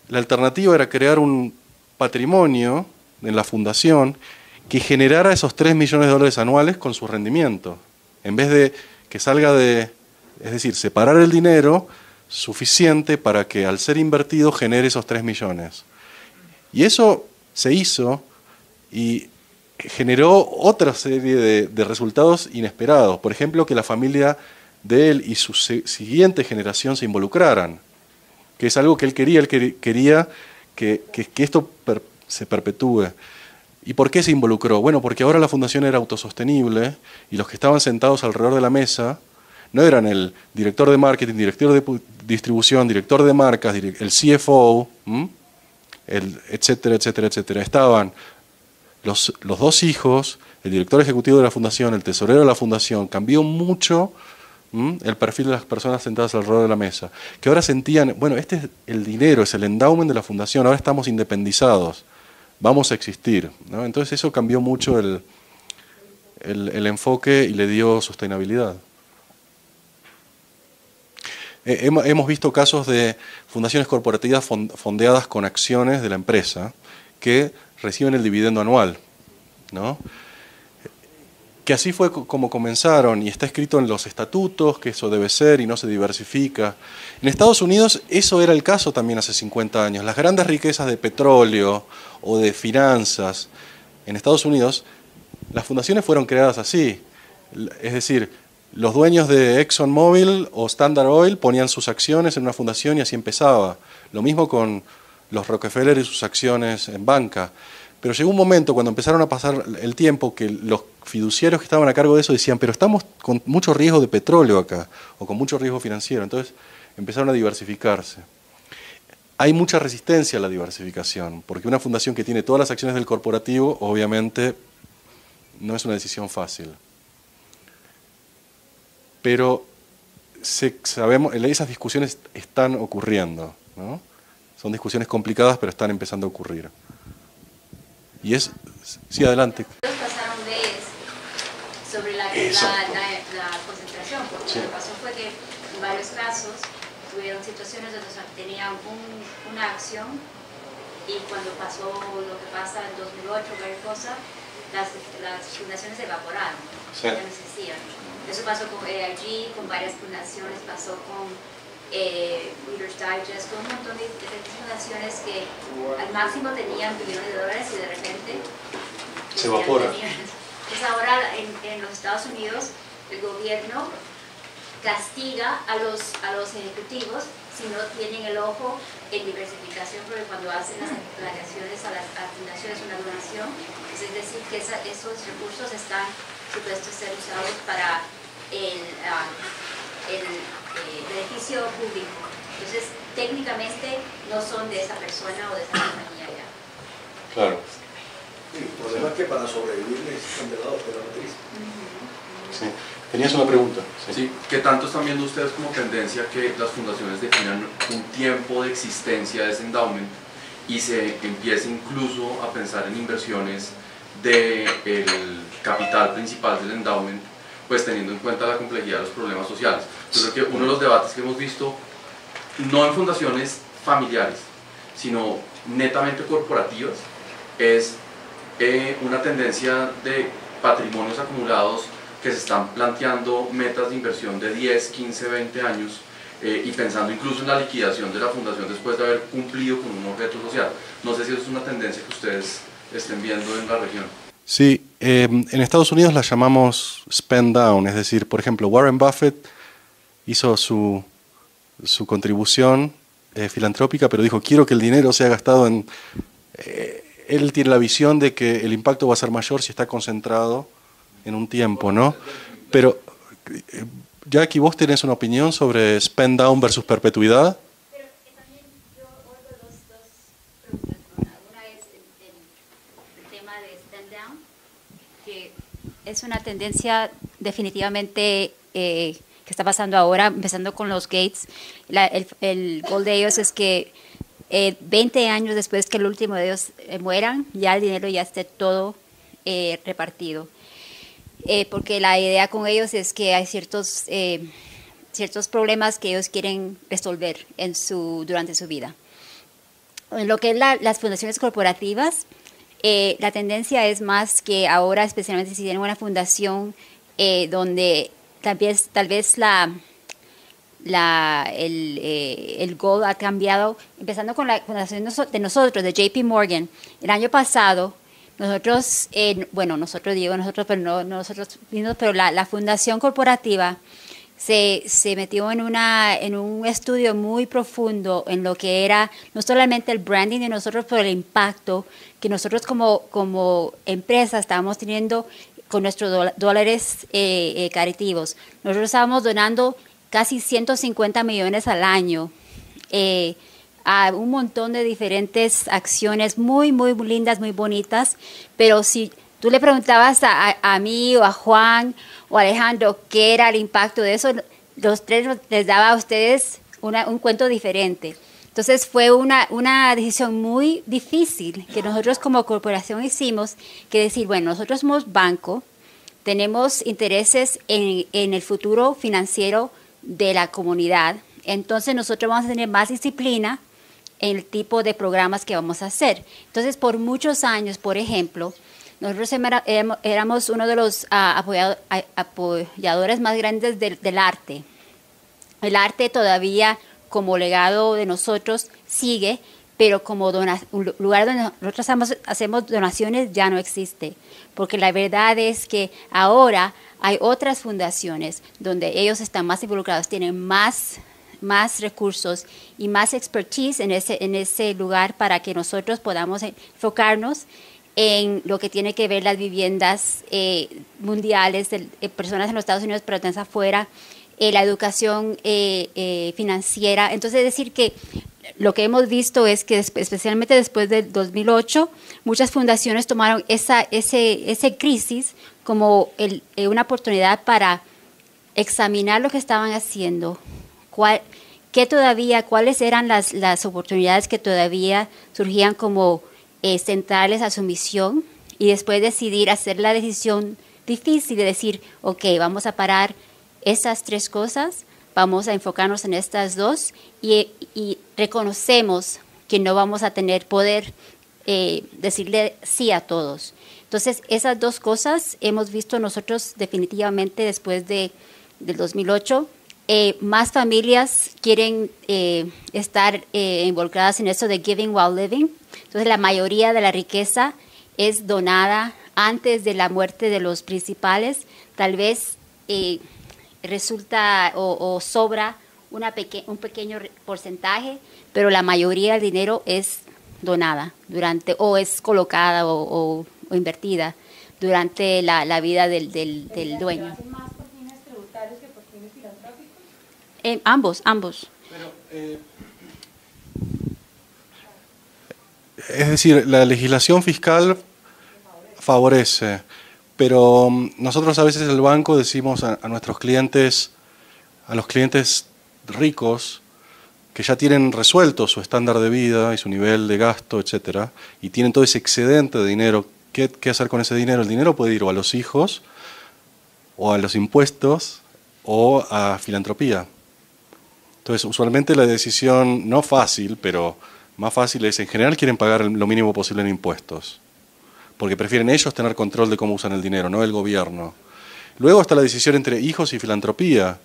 la alternativa era crear un patrimonio en la fundación que generara esos 3 millones de dólares anuales con su rendimiento. En vez de que salga es decir, separar el dinero suficiente para que al ser invertido genere esos 3 millones. Y eso se hizo y generó otra serie de resultados inesperados. Por ejemplo, que la familia de él y su siguiente generación se involucraran, que es algo que él quería. Él quería que esto se perpetúe. ¿Y por qué se involucró? Bueno, porque ahora la fundación era autosostenible y los que estaban sentados alrededor de la mesa no eran el director de marketing, director de distribución, director de marcas, el CFO, etcétera, etcétera, etcétera. Estaban los dos hijos, el director ejecutivo de la fundación, el tesorero de la fundación. Cambió mucho el perfil de las personas sentadas alrededor de la mesa, que ahora sentían, bueno, este es el dinero, es el endowment de la fundación, ahora estamos independizados, vamos a existir, ¿no? Entonces eso cambió mucho el enfoque y le dio sostenibilidad. Hemos visto casos de fundaciones corporativas fondeadas con acciones de la empresa que reciben el dividendo anual, ¿no? Que así fue como comenzaron, y está escrito en los estatutos que eso debe ser y no se diversifica. En Estados Unidos eso era el caso también hace 50 años. Las grandes riquezas de petróleo o de finanzas en Estados Unidos, las fundaciones fueron creadas así. Es decir, los dueños de ExxonMobil o Standard Oil ponían sus acciones en una fundación y así empezaba. Lo mismo con los Rockefeller y sus acciones en banca. Pero llegó un momento cuando empezaron a pasar el tiempo que los fiduciarios que estaban a cargo de eso decían, pero estamos con mucho riesgo de petróleo acá, o con mucho riesgo financiero. Entonces empezaron a diversificarse. Hay mucha resistencia a la diversificación, porque una fundación que tiene todas las acciones del corporativo, obviamente, no es una decisión fácil. Pero sabemos, esas discusiones están ocurriendo, ¿no? Son discusiones complicadas, pero están empezando a ocurrir. Y es... Sí, adelante. Pasaron de sobre la concentración, porque lo que pasó fue que en varios casos tuvieron situaciones donde tenían una acción y cuando pasó lo que pasa en 2008, cualquier cosa, las fundaciones se evaporaron, ya no existían. Eso pasó con AIG, con varias fundaciones, pasó con Reader's Digest, con un montón de fundaciones que al máximo tenían billones de dólares y de repente se evapora. Entonces ahora en los Estados Unidos el gobierno castiga a los ejecutivos si no tienen el ojo en diversificación, porque cuando hacen las declaraciones a las fundaciones una donación, es decir, que esos recursos están supuestos a ser usados para el beneficio público. Entonces, técnicamente no son de esa persona o de esa compañía ya. Claro. Sí, el problema es que para sobrevivir necesitan de la matriz. Sí. Tenías una pregunta. Sí, ¿qué tanto están viendo ustedes como tendencia que las fundaciones definan un tiempo de existencia de ese endowment y se empiece incluso a pensar en inversiones del capital principal del endowment, pues teniendo en cuenta la complejidad de los problemas sociales? Yo creo que uno de los debates que hemos visto, no en fundaciones familiares, sino netamente corporativas, es una tendencia de patrimonios acumulados que se están planteando metas de inversión de 10, 15, 20 años y pensando incluso en la liquidación de la fundación después de haber cumplido con un objeto social. No sé si eso es una tendencia que ustedes estén viendo en la región. Sí, en Estados Unidos la llamamos spend down, es decir, por ejemplo, Warren Buffett hizo su contribución filantrópica, pero dijo, quiero que el dinero sea gastado en... él tiene la visión de que el impacto va a ser mayor si está concentrado en un tiempo, ¿no? Pero, Jackie, ¿vos tenés una opinión sobre spend down versus perpetuidad? Pero también yo oigo dos preguntas. Una es el tema de spend down, que es una tendencia definitivamente que está pasando ahora, empezando con los Gates. El goal de ellos es que 20 años después que el último de ellos mueran, ya el dinero ya esté todo repartido. Porque la idea con ellos es que hay ciertos problemas que ellos quieren resolver durante su vida. En lo que es las fundaciones corporativas, la tendencia es más que ahora, especialmente si tienen una fundación donde tal vez el goal ha cambiado, empezando con la fundación de nosotros, de JP Morgan. El año pasado nosotros, digo nosotros, pero no nosotros mismos, pero la Fundación Corporativa se metió en un estudio muy profundo en lo que era no solamente el branding de nosotros, pero el impacto que nosotros como empresa estábamos teniendo con nuestros dólares caritivos. Nosotros estábamos donando casi 150 millones al año a un montón de diferentes acciones muy, muy lindas, muy bonitas, pero si tú le preguntabas a mí o a Juan o a Alejandro qué era el impacto de eso, los tres les daba a ustedes un cuento diferente. Entonces fue una decisión muy difícil que nosotros como corporación hicimos, que decir, bueno, nosotros somos banco, tenemos intereses en el futuro financiero de la comunidad, entonces nosotros vamos a tener más disciplina en el tipo de programas que vamos a hacer. Entonces, por muchos años, por ejemplo, nosotros éramos uno de los apoyadores más grandes del arte. El arte todavía, como legado de nosotros, sigue, pero como un lugar donde nosotros hacemos donaciones ya no existe. Porque la verdad es que ahora hay otras fundaciones donde ellos están más involucrados, tienen más recursos y más expertise en ese lugar para que nosotros podamos enfocarnos en lo que tiene que ver las viviendas mundiales de personas en los Estados Unidos, pero también afuera, la educación financiera. Entonces, es decir que lo que hemos visto es que especialmente después del 2008, muchas fundaciones tomaron ese crisis como una oportunidad para examinar lo que estaban haciendo, cuáles eran las oportunidades que todavía surgían como centrales a su misión, y después decidir hacer la decisión difícil de decir, ok, vamos a parar esas tres cosas, vamos a enfocarnos en estas dos y reconocemos que no vamos a tener poder decirle sí a todos. Entonces, esas dos cosas hemos visto nosotros definitivamente después del 2008. Más familias quieren estar involucradas en eso de giving while living. Entonces, la mayoría de la riqueza es donada antes de la muerte de los principales. Tal vez resulta o sobra un pequeño porcentaje, pero la mayoría del dinero es donada o es colocada o invertida durante la vida del dueño. Ambos. Es decir, la legislación fiscal favorece, pero nosotros a veces el banco decimos a nuestros clientes, a los clientes ricos, que ya tienen resuelto su estándar de vida y su nivel de gasto, etcétera, y tienen todo ese excedente de dinero, ¿qué hacer con ese dinero? El dinero puede ir o a los hijos, o a los impuestos, o a filantropía. Entonces, usualmente la decisión, no fácil, pero más fácil es, en general quieren pagar lo mínimo posible en impuestos, porque prefieren ellos tener control de cómo usan el dinero, no el gobierno. Luego está la decisión entre hijos y filantropía,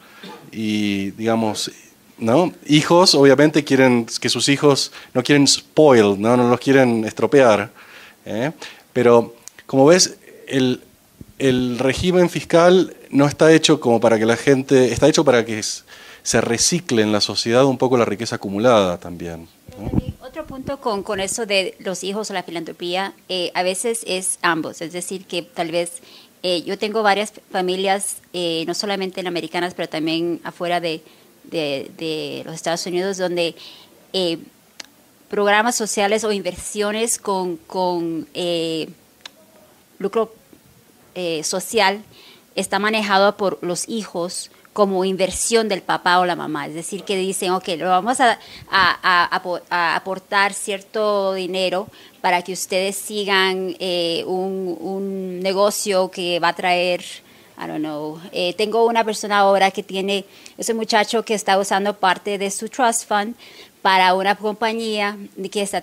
y digamos, ¿no? Hijos obviamente quieren que sus hijos no quieren spoil, no los quieren estropear, pero como ves, el régimen fiscal no está hecho como para que la gente, está hecho para que se recicle en la sociedad un poco la riqueza acumulada también, ¿no? Otro punto con eso de los hijos o la filantropía, a veces es ambos, es decir, que tal vez yo tengo varias familias, no solamente en americanas, pero también afuera de los Estados Unidos, donde programas sociales o inversiones con lucro social está manejado por los hijos como inversión del papá o la mamá. Es decir, que dicen, ok, lo vamos a aportar cierto dinero para que ustedes sigan un negocio que va a traer, I don't know, tengo una persona ahora que tiene, es un muchacho que está usando parte de su trust fund para una compañía que está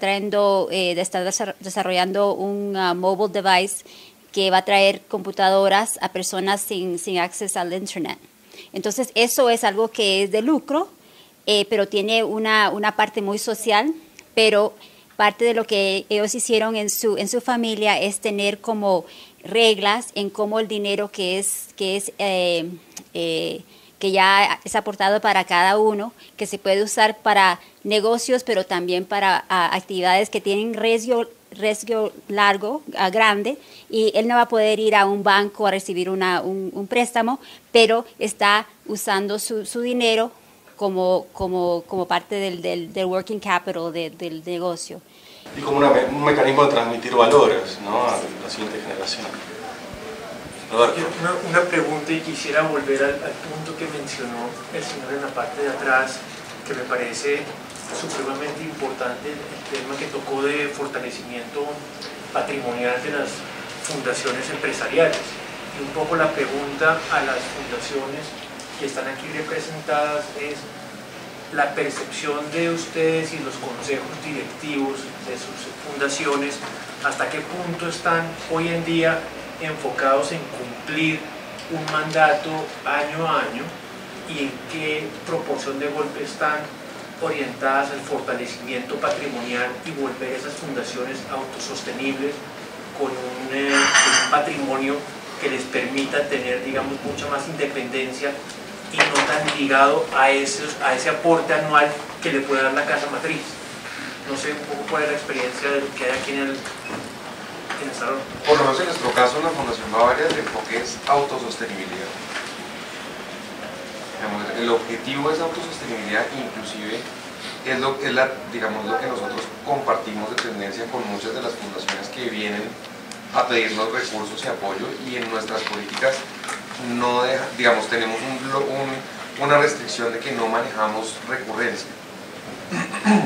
desarrollando un mobile device que va a traer computadoras a personas sin acceso al internet. Entonces, eso es algo que es de lucro, pero tiene una parte muy social, pero parte de lo que ellos hicieron en su familia es tener como reglas en cómo el dinero que ya es aportado para cada uno, que se puede usar para negocios, pero también para actividades que tienen riesgo largo, grande, y él no va a poder ir a un banco a recibir un préstamo, pero está usando su dinero como parte del working capital del negocio. Y como un mecanismo de transmitir valores, ¿no?, a la siguiente generación. Una pregunta, y quisiera volver al punto que mencionó el señor en la parte de atrás, que me parece supremamente importante, el tema que tocó de fortalecimiento patrimonial de las fundaciones empresariales. Y un poco la pregunta a las fundaciones que están aquí representadas es la percepción de ustedes y los consejos directivos de sus fundaciones, hasta qué punto están hoy en día enfocados en cumplir un mandato año a año y en qué proporción de golpe están orientadas al fortalecimiento patrimonial y volver esas fundaciones autosostenibles con un patrimonio que les permita tener, digamos, mucha más independencia y no tan ligado a ese aporte anual que le puede dar la casa matriz. No sé un poco cuál es la experiencia de lo que hay aquí en el salón. Por lo menos en nuestro caso, en la Fundación Bavaria, el enfoque es autosostenibilidad. El objetivo es autosostenibilidad, inclusive es lo que nosotros compartimos de tendencia con muchas de las fundaciones que vienen a pedirnos recursos y apoyo, y en nuestras políticas no tenemos una restricción de que no manejamos recurrencia,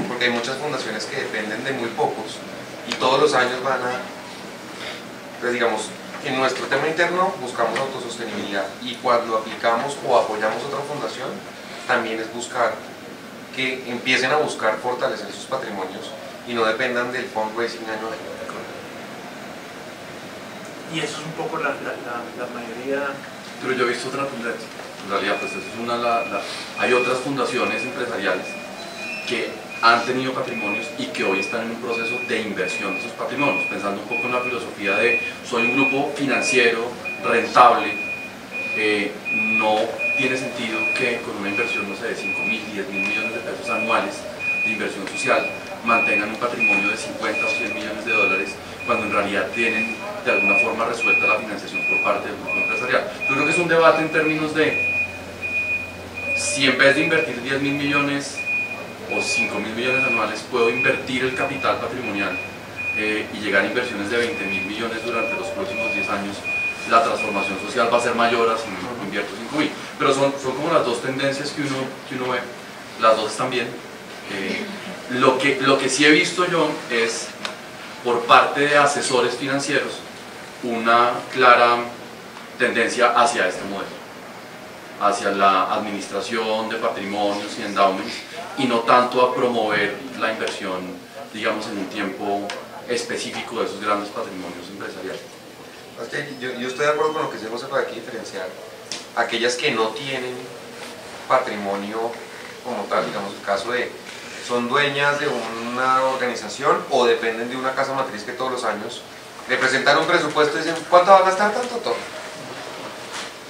porque hay muchas fundaciones que dependen de muy pocos y todos los años van a, pues en nuestro tema interno buscamos autosostenibilidad, y cuando aplicamos o apoyamos otra fundación también es buscar que empiecen a buscar fortalecer sus patrimonios y no dependan del fundraising año a año. Y eso es un poco la mayoría. Pero yo he visto otra tendencia. En realidad, pues eso es hay otras fundaciones empresariales que han tenido patrimonios y que hoy están en un proceso de inversión de esos patrimonios, pensando un poco en la filosofía de soy un grupo financiero, rentable, no tiene sentido que con una inversión, no sé, de 5.000, 10.000 millones de pesos anuales de inversión social mantengan un patrimonio de 50 o 100 millones de dólares, cuando en realidad tienen de alguna forma resuelta la financiación por parte del grupo empresarial. Yo creo que es un debate en términos de si en vez de invertir 10.000 millones o 5.000 millones anuales puedo invertir el capital patrimonial y llegar a inversiones de 20.000 millones durante los próximos 10 años, la transformación social va a ser mayor a si invierto 5.000. Pero son como las dos tendencias que uno ve, las dos están bien. Lo que sí he visto yo es, por parte de asesores financieros, una clara tendencia hacia este modelo, hacia la administración de patrimonios y endowments, y no tanto a promover la inversión, digamos, en un tiempo específico de esos grandes patrimonios empresariales. Yo estoy de acuerdo con lo que se José, para aquí diferenciar aquellas que no tienen patrimonio como tal, digamos el caso de son dueñas de una organización o dependen de una casa matriz que todos los años le presentan un presupuesto y dicen ¿cuánto va a gastar? Tanto todo.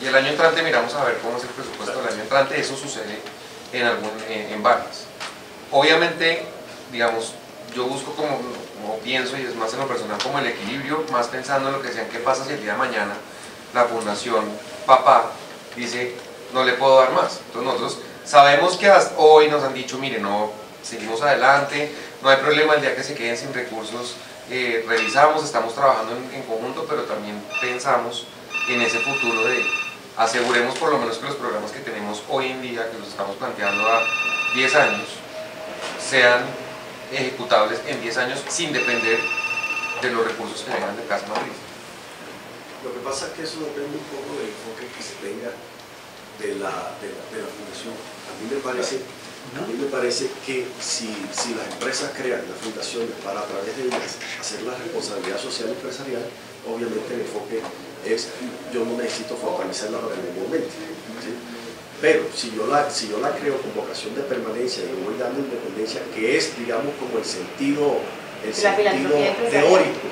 Y el año entrante miramos a ver cómo es el presupuesto del año entrante. Eso sucede en varias. Obviamente, digamos, yo busco como pienso, y es más en lo personal, como el equilibrio, más pensando en lo que decían, qué pasa si el día de mañana la fundación papá dice no le puedo dar más. Entonces nosotros sabemos que hasta hoy nos han dicho mire, no, seguimos adelante, no hay problema, el día que se queden sin recursos revisamos, estamos trabajando en conjunto, pero también pensamos en ese futuro de aseguremos por lo menos que los programas que tenemos hoy en día, que los estamos planteando a 10 años, sean ejecutables en 10 años sin depender de los recursos que vengan de casa matriz. Lo que pasa es que eso depende un poco del enfoque que se tenga de la fundación. A mí me parece que si las empresas crean las fundaciones para a través de ellas hacer la responsabilidad social empresarial, obviamente el enfoque es yo no necesito fortalecerla para el momento, ¿sí? Pero si yo la creo con vocación de permanencia y le voy dando independencia, que es digamos como el sentido el La sentido filantropía empresarial. teórico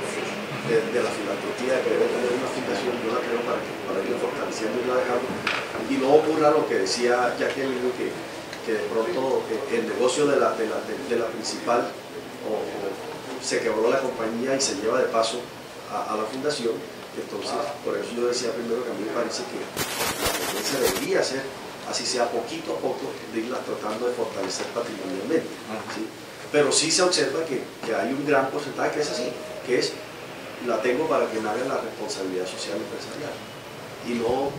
de la filantropía, que debe tener una fundación, yo la creo para irla fortaleciendo y la dejando, y no ocurra lo que decía Jacqueline, que de pronto el negocio de la principal se quebró la compañía y se lleva de paso a la fundación. Entonces, por eso yo decía primero que a mí me parece que la tendencia debería ser, así sea poquito a poco, de irla tratando de fortalecer patrimonialmente, ¿sí? Pero sí se observa que hay un gran porcentaje que es así, que es, la tengo para que me haga la responsabilidad social empresarial. Y no,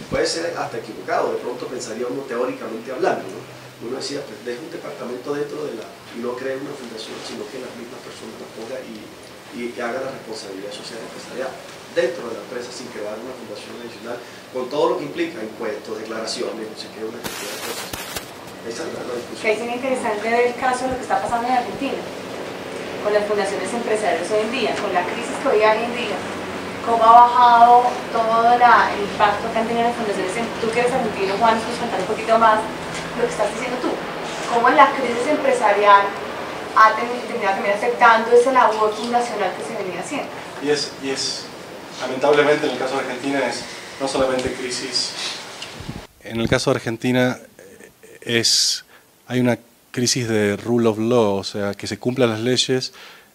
puede ser hasta equivocado, de pronto pensaría uno teóricamente hablando, ¿no? Uno decía, pues deja un departamento dentro de y no cree una fundación, sino que las mismas personas la pongan y haga la responsabilidad social empresarial dentro de la empresa sin crear una fundación adicional, con todo lo que implica, impuestos, declaraciones, no sé qué, una cantidad de cosas. Esa es la discusión. Que es interesante ver el caso de lo que está pasando en Argentina, con las fundaciones empresariales hoy en día, con la crisis que hoy hay en día, cómo ha bajado todo el impacto que han tenido las fundaciones. Tú que eres argentino, Juan, nos puedes contar un poquito más lo que estás diciendo tú, cómo la crisis empresarial ha terminado también afectando esa labor fundacional que se venía haciendo. Y es lamentablemente en el caso de Argentina es no solamente crisis, en el caso de Argentina hay una crisis de rule of law, o sea, que se cumplan las leyes.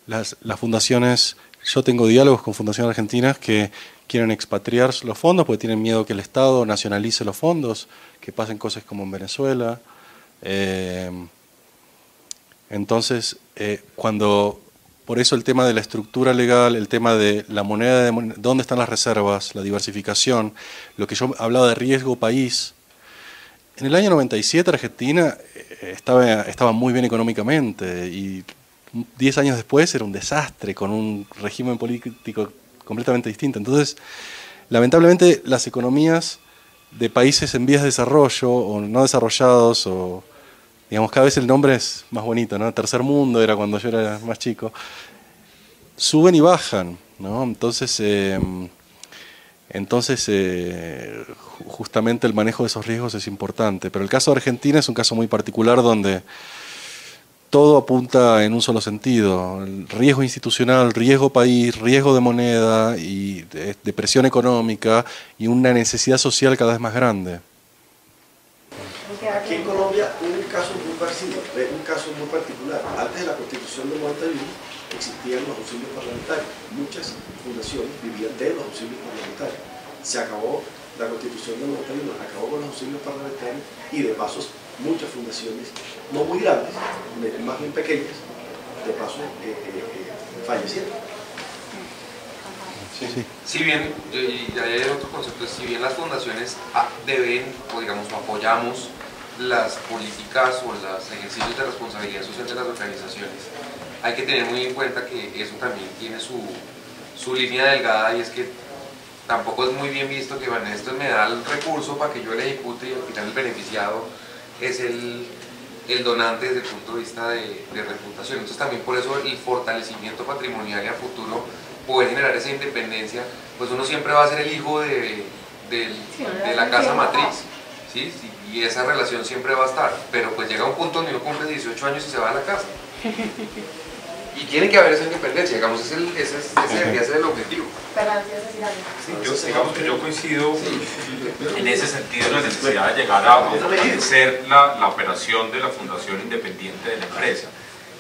Las fundaciones, yo tengo diálogos con fundaciones argentinas que quieren expatriar los fondos porque tienen miedo que el Estado nacionalice los fondos, que pasen cosas como en Venezuela. Entonces, por eso el tema de la estructura legal, el tema de la moneda, dónde están las reservas, la diversificación, lo que yo hablaba de riesgo país. En el año 97 Argentina estaba muy bien económicamente y 10 años después era un desastre con un régimen político completamente distinto. Entonces, lamentablemente las economías de países en vías de desarrollo o no desarrollados, o digamos cada vez el nombre es más bonito, ¿no? Tercer mundo era cuando yo era más chico, suben y bajan, ¿no? Entonces justamente el manejo de esos riesgos es importante. Pero el caso de Argentina es un caso muy particular donde todo apunta en un solo sentido: el riesgo institucional, riesgo país, riesgo de moneda y de presión económica y una necesidad social cada vez más grande. Aquí en Colombia hubo un caso muy parecido, un caso muy particular. Antes de la Constitución del 91 existían los auxilios parlamentarios. Muchas fundaciones vivían de los auxilios parlamentarios. Se acabó la Constitución del 91, acabó con los auxilios parlamentarios y de paso muchas fundaciones, no muy grandes, más bien pequeñas, de paso fallecieron. Si bien, y hay otro concepto, si bien las fundaciones deben, o digamos, apoyamos las políticas o los ejercicios de responsabilidad social de las organizaciones, hay que tener muy en cuenta que eso también tiene su línea delgada, y es que tampoco es muy bien visto que esto me da el recurso para que yo le ejecute y al final el beneficiado es el donante desde el punto de vista de reputación. Entonces también por eso el fortalecimiento patrimonial y a futuro, poder generar esa independencia, pues uno siempre va a ser el hijo de la casa matriz, ¿sí? Y esa relación siempre va a estar, pero pues llega un punto donde uno cumple 18 años y se va a la casa. Y tiene que haber esa independencia, digamos, ese debería ser el objetivo. Sí, digamos que yo coincido en ese sentido, en la necesidad de llegar a ser la operación de la fundación independiente de la empresa.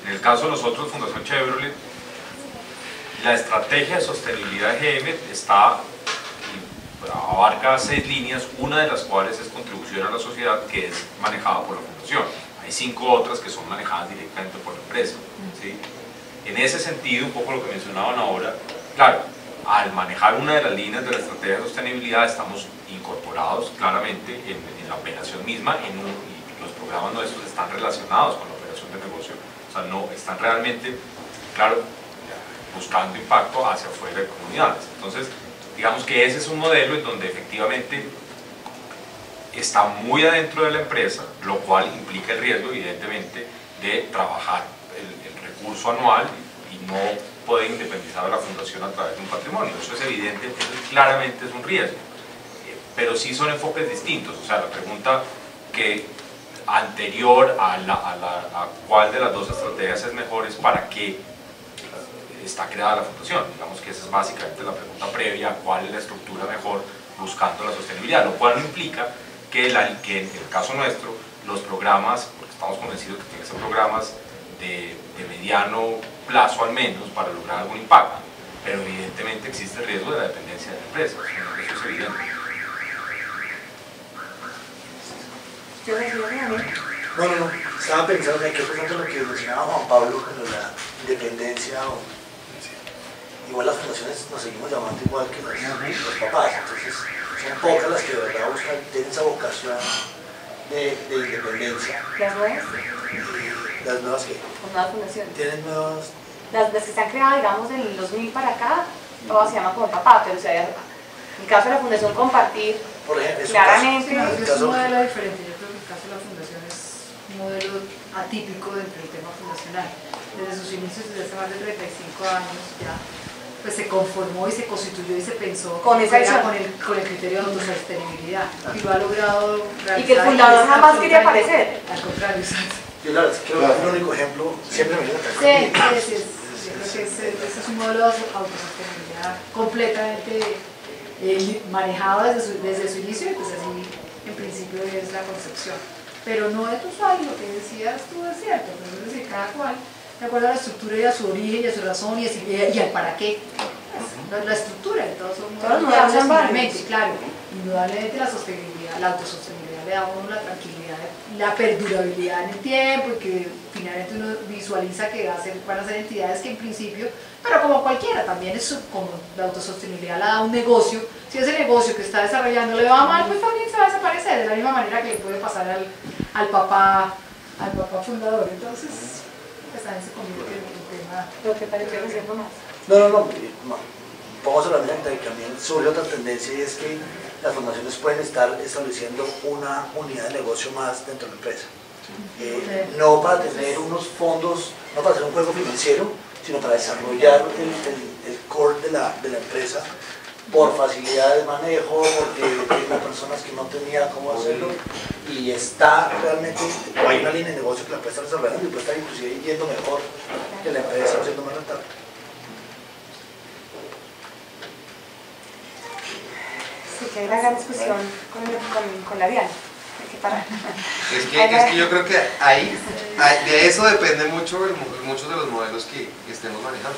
En el caso de nosotros, Fundación Chevrolet, la estrategia de sostenibilidad de GM abarca 6 líneas, una de las cuales es contribución a la sociedad, que es manejada por la fundación. Hay 5 otras que son manejadas directamente por la empresa, ¿sí? En ese sentido, un poco lo que mencionaban ahora, claro, al manejar una de las líneas de la estrategia de sostenibilidad estamos incorporados claramente en la operación misma, y los programas nuestros están relacionados con la operación de negocio, o sea, no están realmente, claro, buscando impacto hacia afuera de comunidades. Entonces, digamos que ese es un modelo en donde efectivamente está muy adentro de la empresa, lo cual implica el riesgo, evidentemente, de trabajar el recurso anual y no poder independizar a la fundación a través de un patrimonio. Eso es evidente, eso claramente es un riesgo. Pero sí son enfoques distintos. O sea, la pregunta que anterior a cuál de las dos estrategias es mejor es para qué está creada la fundación. Digamos que esa es básicamente la pregunta previa, cuál es la estructura mejor buscando la sostenibilidad, lo cual implica que en el caso nuestro los programas, porque estamos convencidos que tienen que ser programas de mediano plazo al menos para lograr algún impacto, pero evidentemente existe el riesgo de la dependencia de la empresa, eso es evidente. No, estaba pensando en que lo que mencionaba Juan Pablo con la independencia, igual las fundaciones nos seguimos llamando igual que los papás, entonces son pocas las que de verdad buscan, tienen esa vocación de independencia. ¿Las nuevas? ¿Las nuevas qué? Las nuevas fundaciones. ¿Tienen nuevas? Las que se han creado, digamos, del 2000 para acá, todas se llaman como papá, pero o sea, en el caso de la Fundación Compartir, por ejemplo, claramente... Es un modelo diferente, yo creo que el caso de la Fundación es un modelo atípico dentro del tema fundacional. Desde sus inicios, desde hace más de 35 años ya, pues se conformó y se constituyó y se pensó con esa acción, con el criterio de autosostenibilidad, y lo ha logrado realizar. Y que el fundador jamás quería aparecer. Al contrario, yo la verdad creo que es el único ejemplo, siempre me viene a caer. Sí, yo creo que ese es un modelo de autosostenibilidad completamente manejado desde su inicio, y pues así en principio es la concepción. Pero no es usual, lo que decías tú es cierto, pero es decir, cada cual de acuerdo a la estructura y a su origen y a su razón y al para qué. Pues, la estructura, entonces todos los modelos son válidos. Claro, indudablemente la sostenibilidad, la autosostenibilidad le da a uno la tranquilidad, la perdurabilidad en el tiempo, y que finalmente uno visualiza que van a ser entidades que en principio, pero como cualquiera, también es como la autosostenibilidad la da un negocio. Si ese negocio que está desarrollando le va mal, pues también se va a desaparecer, de la misma manera que le puede pasar al papá fundador. Entonces, pues también se convierte en un tema. Lo que pareció decir más. No. Vamos a hablar de que también surge otra tendencia, y es que las fundaciones pueden estar estableciendo una unidad de negocio más dentro de la empresa. No para tener unos fondos, no para hacer un juego financiero, sino para desarrollar el core de la empresa por facilidad de manejo, porque tiene personas que no tenían cómo hacerlo, y está realmente, o hay una línea de negocio que la empresa está desarrollando y puede estar inclusive yendo mejor que la empresa, siendo más rentable. Sí, que hay una gran discusión con la Diana. Es que yo creo que de eso depende muchos de los modelos que estemos manejando.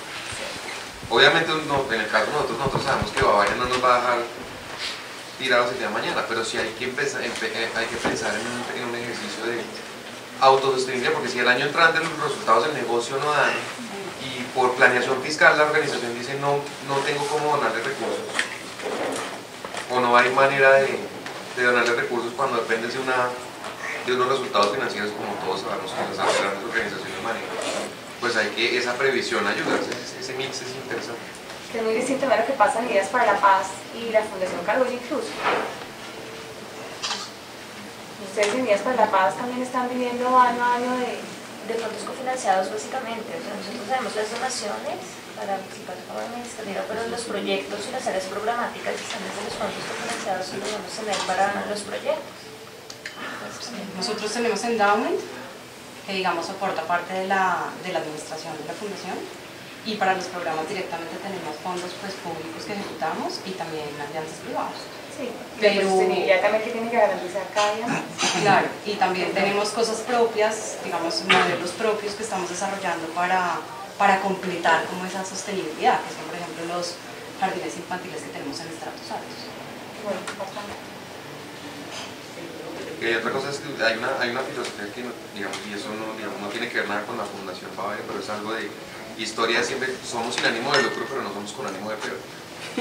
Obviamente en el caso de nosotros sabemos que Bavaria no nos va a dejar tirados el día de mañana, pero sí hay que pensar en un ejercicio de autosostenibilidad, porque si el año entrante los resultados del negocio no dan, y por planeación fiscal la organización dice no tengo cómo donarle recursos, o no hay manera de donarle recursos cuando dependes de unos resultados financieros, como todos sabemos que las grandes organizaciones manejan, pues hay que esa previsión ayudar, ese mix es interesante. Es muy distinto a lo que pasa en Ideas para la Paz y la Fundación Carolina incluso. Ustedes en Ideas para la Paz también están viviendo año a año de fondos cofinanciados básicamente. O sea, nosotros tenemos las donaciones para participar de forma administrativa, pero los proyectos y las áreas programáticas están desde los fondos cofinanciados que debemos tener para los proyectos. Nosotros tenemos endowment, que digamos soporta parte de la administración de la fundación, y para los programas directamente tenemos fondos pues públicos que ejecutamos y también alianzas privadas. Sí, pero sostenibilidad también que tiene que garantizar cada día más. Claro, y también tenemos cosas propias, digamos modelos propios que estamos desarrollando para completar como esa sostenibilidad, que son por ejemplo los jardines infantiles que tenemos en estratos altos. Bueno, bastante. Y otra cosa es que hay una filosofía que, digamos, y eso no tiene que ver nada con la Fundación Bavaria, pero es algo de historia, siempre somos sin ánimo de lucro, pero no somos con ánimo de peor.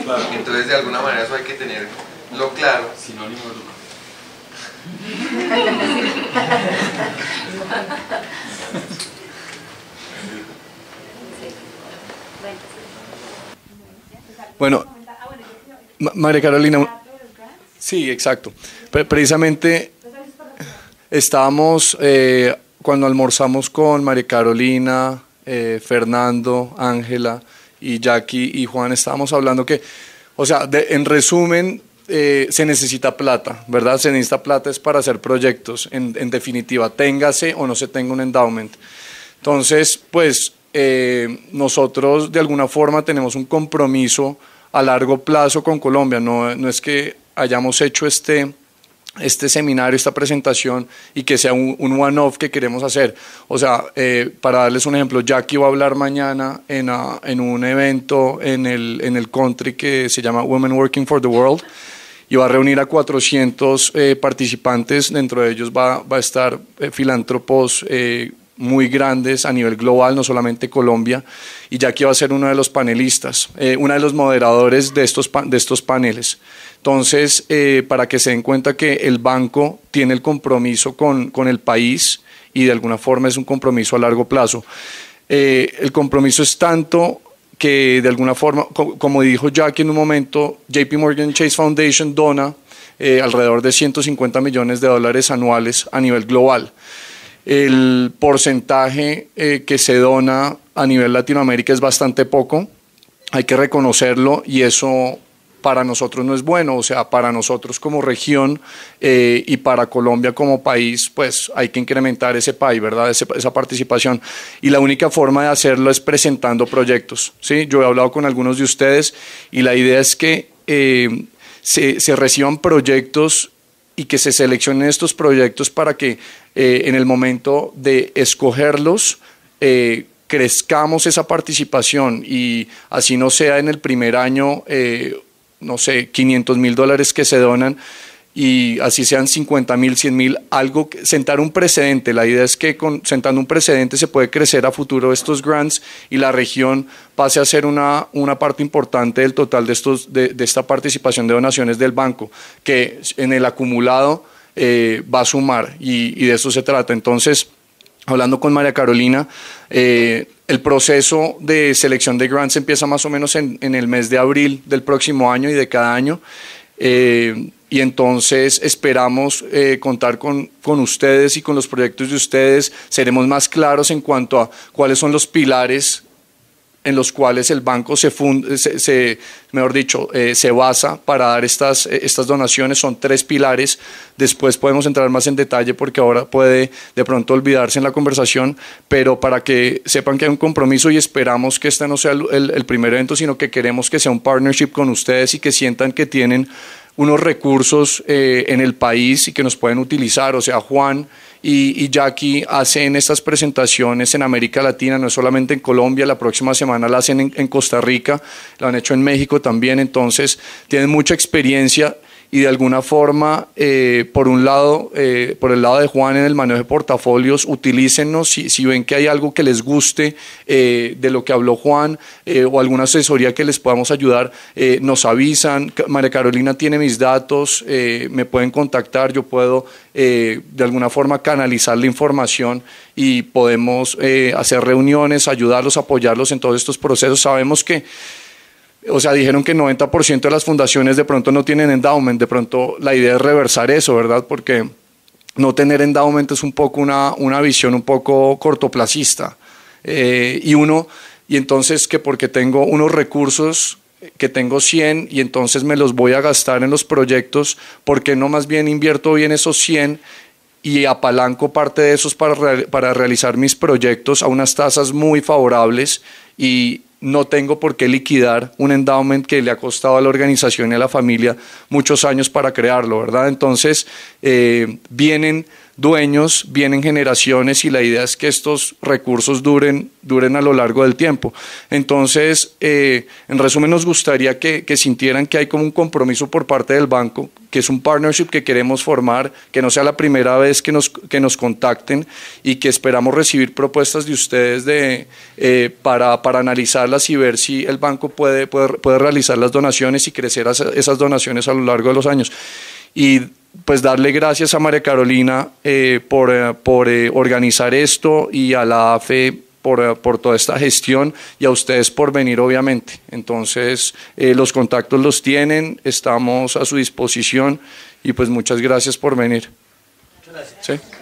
Claro. Entonces, de alguna manera, eso hay que tenerlo claro. Sinónimo de lucro. Bueno, María Carolina, sí, exacto. Precisamente estábamos, cuando almorzamos con María Carolina, Fernando, Ángela y Jackie y Juan, estábamos hablando que, o sea, en resumen, se necesita plata, ¿verdad? Se necesita plata es para hacer proyectos, en definitiva, téngase o no se tenga un endowment. Entonces, pues, nosotros de alguna forma tenemos un compromiso a largo plazo con Colombia, no es que hayamos hecho este seminario, esta presentación y que sea un one-off que queremos hacer. O sea, para darles un ejemplo, Jackie va a hablar mañana en un evento en el country que se llama Women Working for the World y va a reunir a 400 participantes, dentro de ellos va a estar filántropos muy grandes a nivel global, no solamente Colombia, y Jackie va a ser uno de los panelistas, uno de los moderadores de estos paneles. Entonces, para que se den cuenta que el banco tiene el compromiso con el país y de alguna forma es un compromiso a largo plazo. El compromiso es tanto que de alguna forma, como dijo Jackie en un momento, JP Morgan Chase Foundation dona alrededor de $150 millones anuales a nivel global. El porcentaje que se dona a nivel Latinoamérica es bastante poco, hay que reconocerlo, y eso para nosotros no es bueno. O sea, para nosotros como región y para Colombia como país, pues hay que incrementar ese pie, ¿verdad? Esa participación, y la única forma de hacerlo es presentando proyectos, ¿sí? Yo he hablado con algunos de ustedes y la idea es que se reciban proyectos y que se seleccionen estos proyectos para que en el momento de escogerlos crezcamos esa participación, y así no sea en el primer año, no sé, $500,000 que se donan, y así sean 50,000, 100,000, algo, sentar un precedente. La idea es que sentando un precedente se puede crecer a futuro estos grants y la región pase a ser una parte importante del total de esta participación de donaciones del banco, que en el acumulado va a sumar, y de eso se trata. Entonces, hablando con María Carolina, el proceso de selección de grants empieza más o menos en el mes de abril del próximo año y de cada año. Y entonces esperamos contar con ustedes y con los proyectos de ustedes. Seremos más claros en cuanto a cuáles son los pilares en los cuales el banco se basa para dar estas donaciones. Son 3 pilares. Después podemos entrar más en detalle porque ahora puede de pronto olvidarse en la conversación, pero para que sepan que hay un compromiso, y esperamos que este no sea el primer evento, sino que queremos que sea un partnership con ustedes y que sientan que tienen unos recursos en el país y que nos pueden utilizar. O sea, Juan y Jackie hacen estas presentaciones en América Latina, no es solamente en Colombia. La próxima semana la hacen en Costa Rica, la han hecho en México también. Entonces tienen mucha experiencia, y de alguna forma, por el lado de Juan en el manejo de portafolios, utilícennos si ven que hay algo que les guste de lo que habló Juan, o alguna asesoría que les podamos ayudar, nos avisan. María Carolina tiene mis datos, me pueden contactar, yo puedo de alguna forma canalizar la información y podemos hacer reuniones, ayudarlos, apoyarlos en todos estos procesos. Sabemos que, o sea, dijeron que 90% de las fundaciones de pronto no tienen endowment. De pronto la idea es reversar eso, ¿verdad? Porque no tener endowment es un poco una visión un poco cortoplacista. Y entonces que porque tengo unos recursos, que tengo 100 y entonces me los voy a gastar en los proyectos, ¿por qué no más bien invierto bien esos 100 y apalanco parte de esos para realizar mis proyectos a unas tasas muy favorables, y no tengo por qué liquidar un endowment que le ha costado a la organización y a la familia muchos años para crearlo, ¿verdad? Entonces, vienen dueños, vienen generaciones, y la idea es que estos recursos duren a lo largo del tiempo. Entonces, en resumen, nos gustaría que sintieran que hay como un compromiso por parte del banco, que es un partnership que queremos formar, que no sea la primera vez que nos contacten, y que esperamos recibir propuestas de ustedes para analizarlas y ver si el banco puede realizar las donaciones y crecer esas donaciones a lo largo de los años. Y pues darle gracias a María Carolina por organizar esto, y a la AFE por toda esta gestión, y a ustedes por venir, obviamente. Entonces, los contactos los tienen, estamos a su disposición, y pues muchas gracias por venir. Muchas gracias. ¿Sí?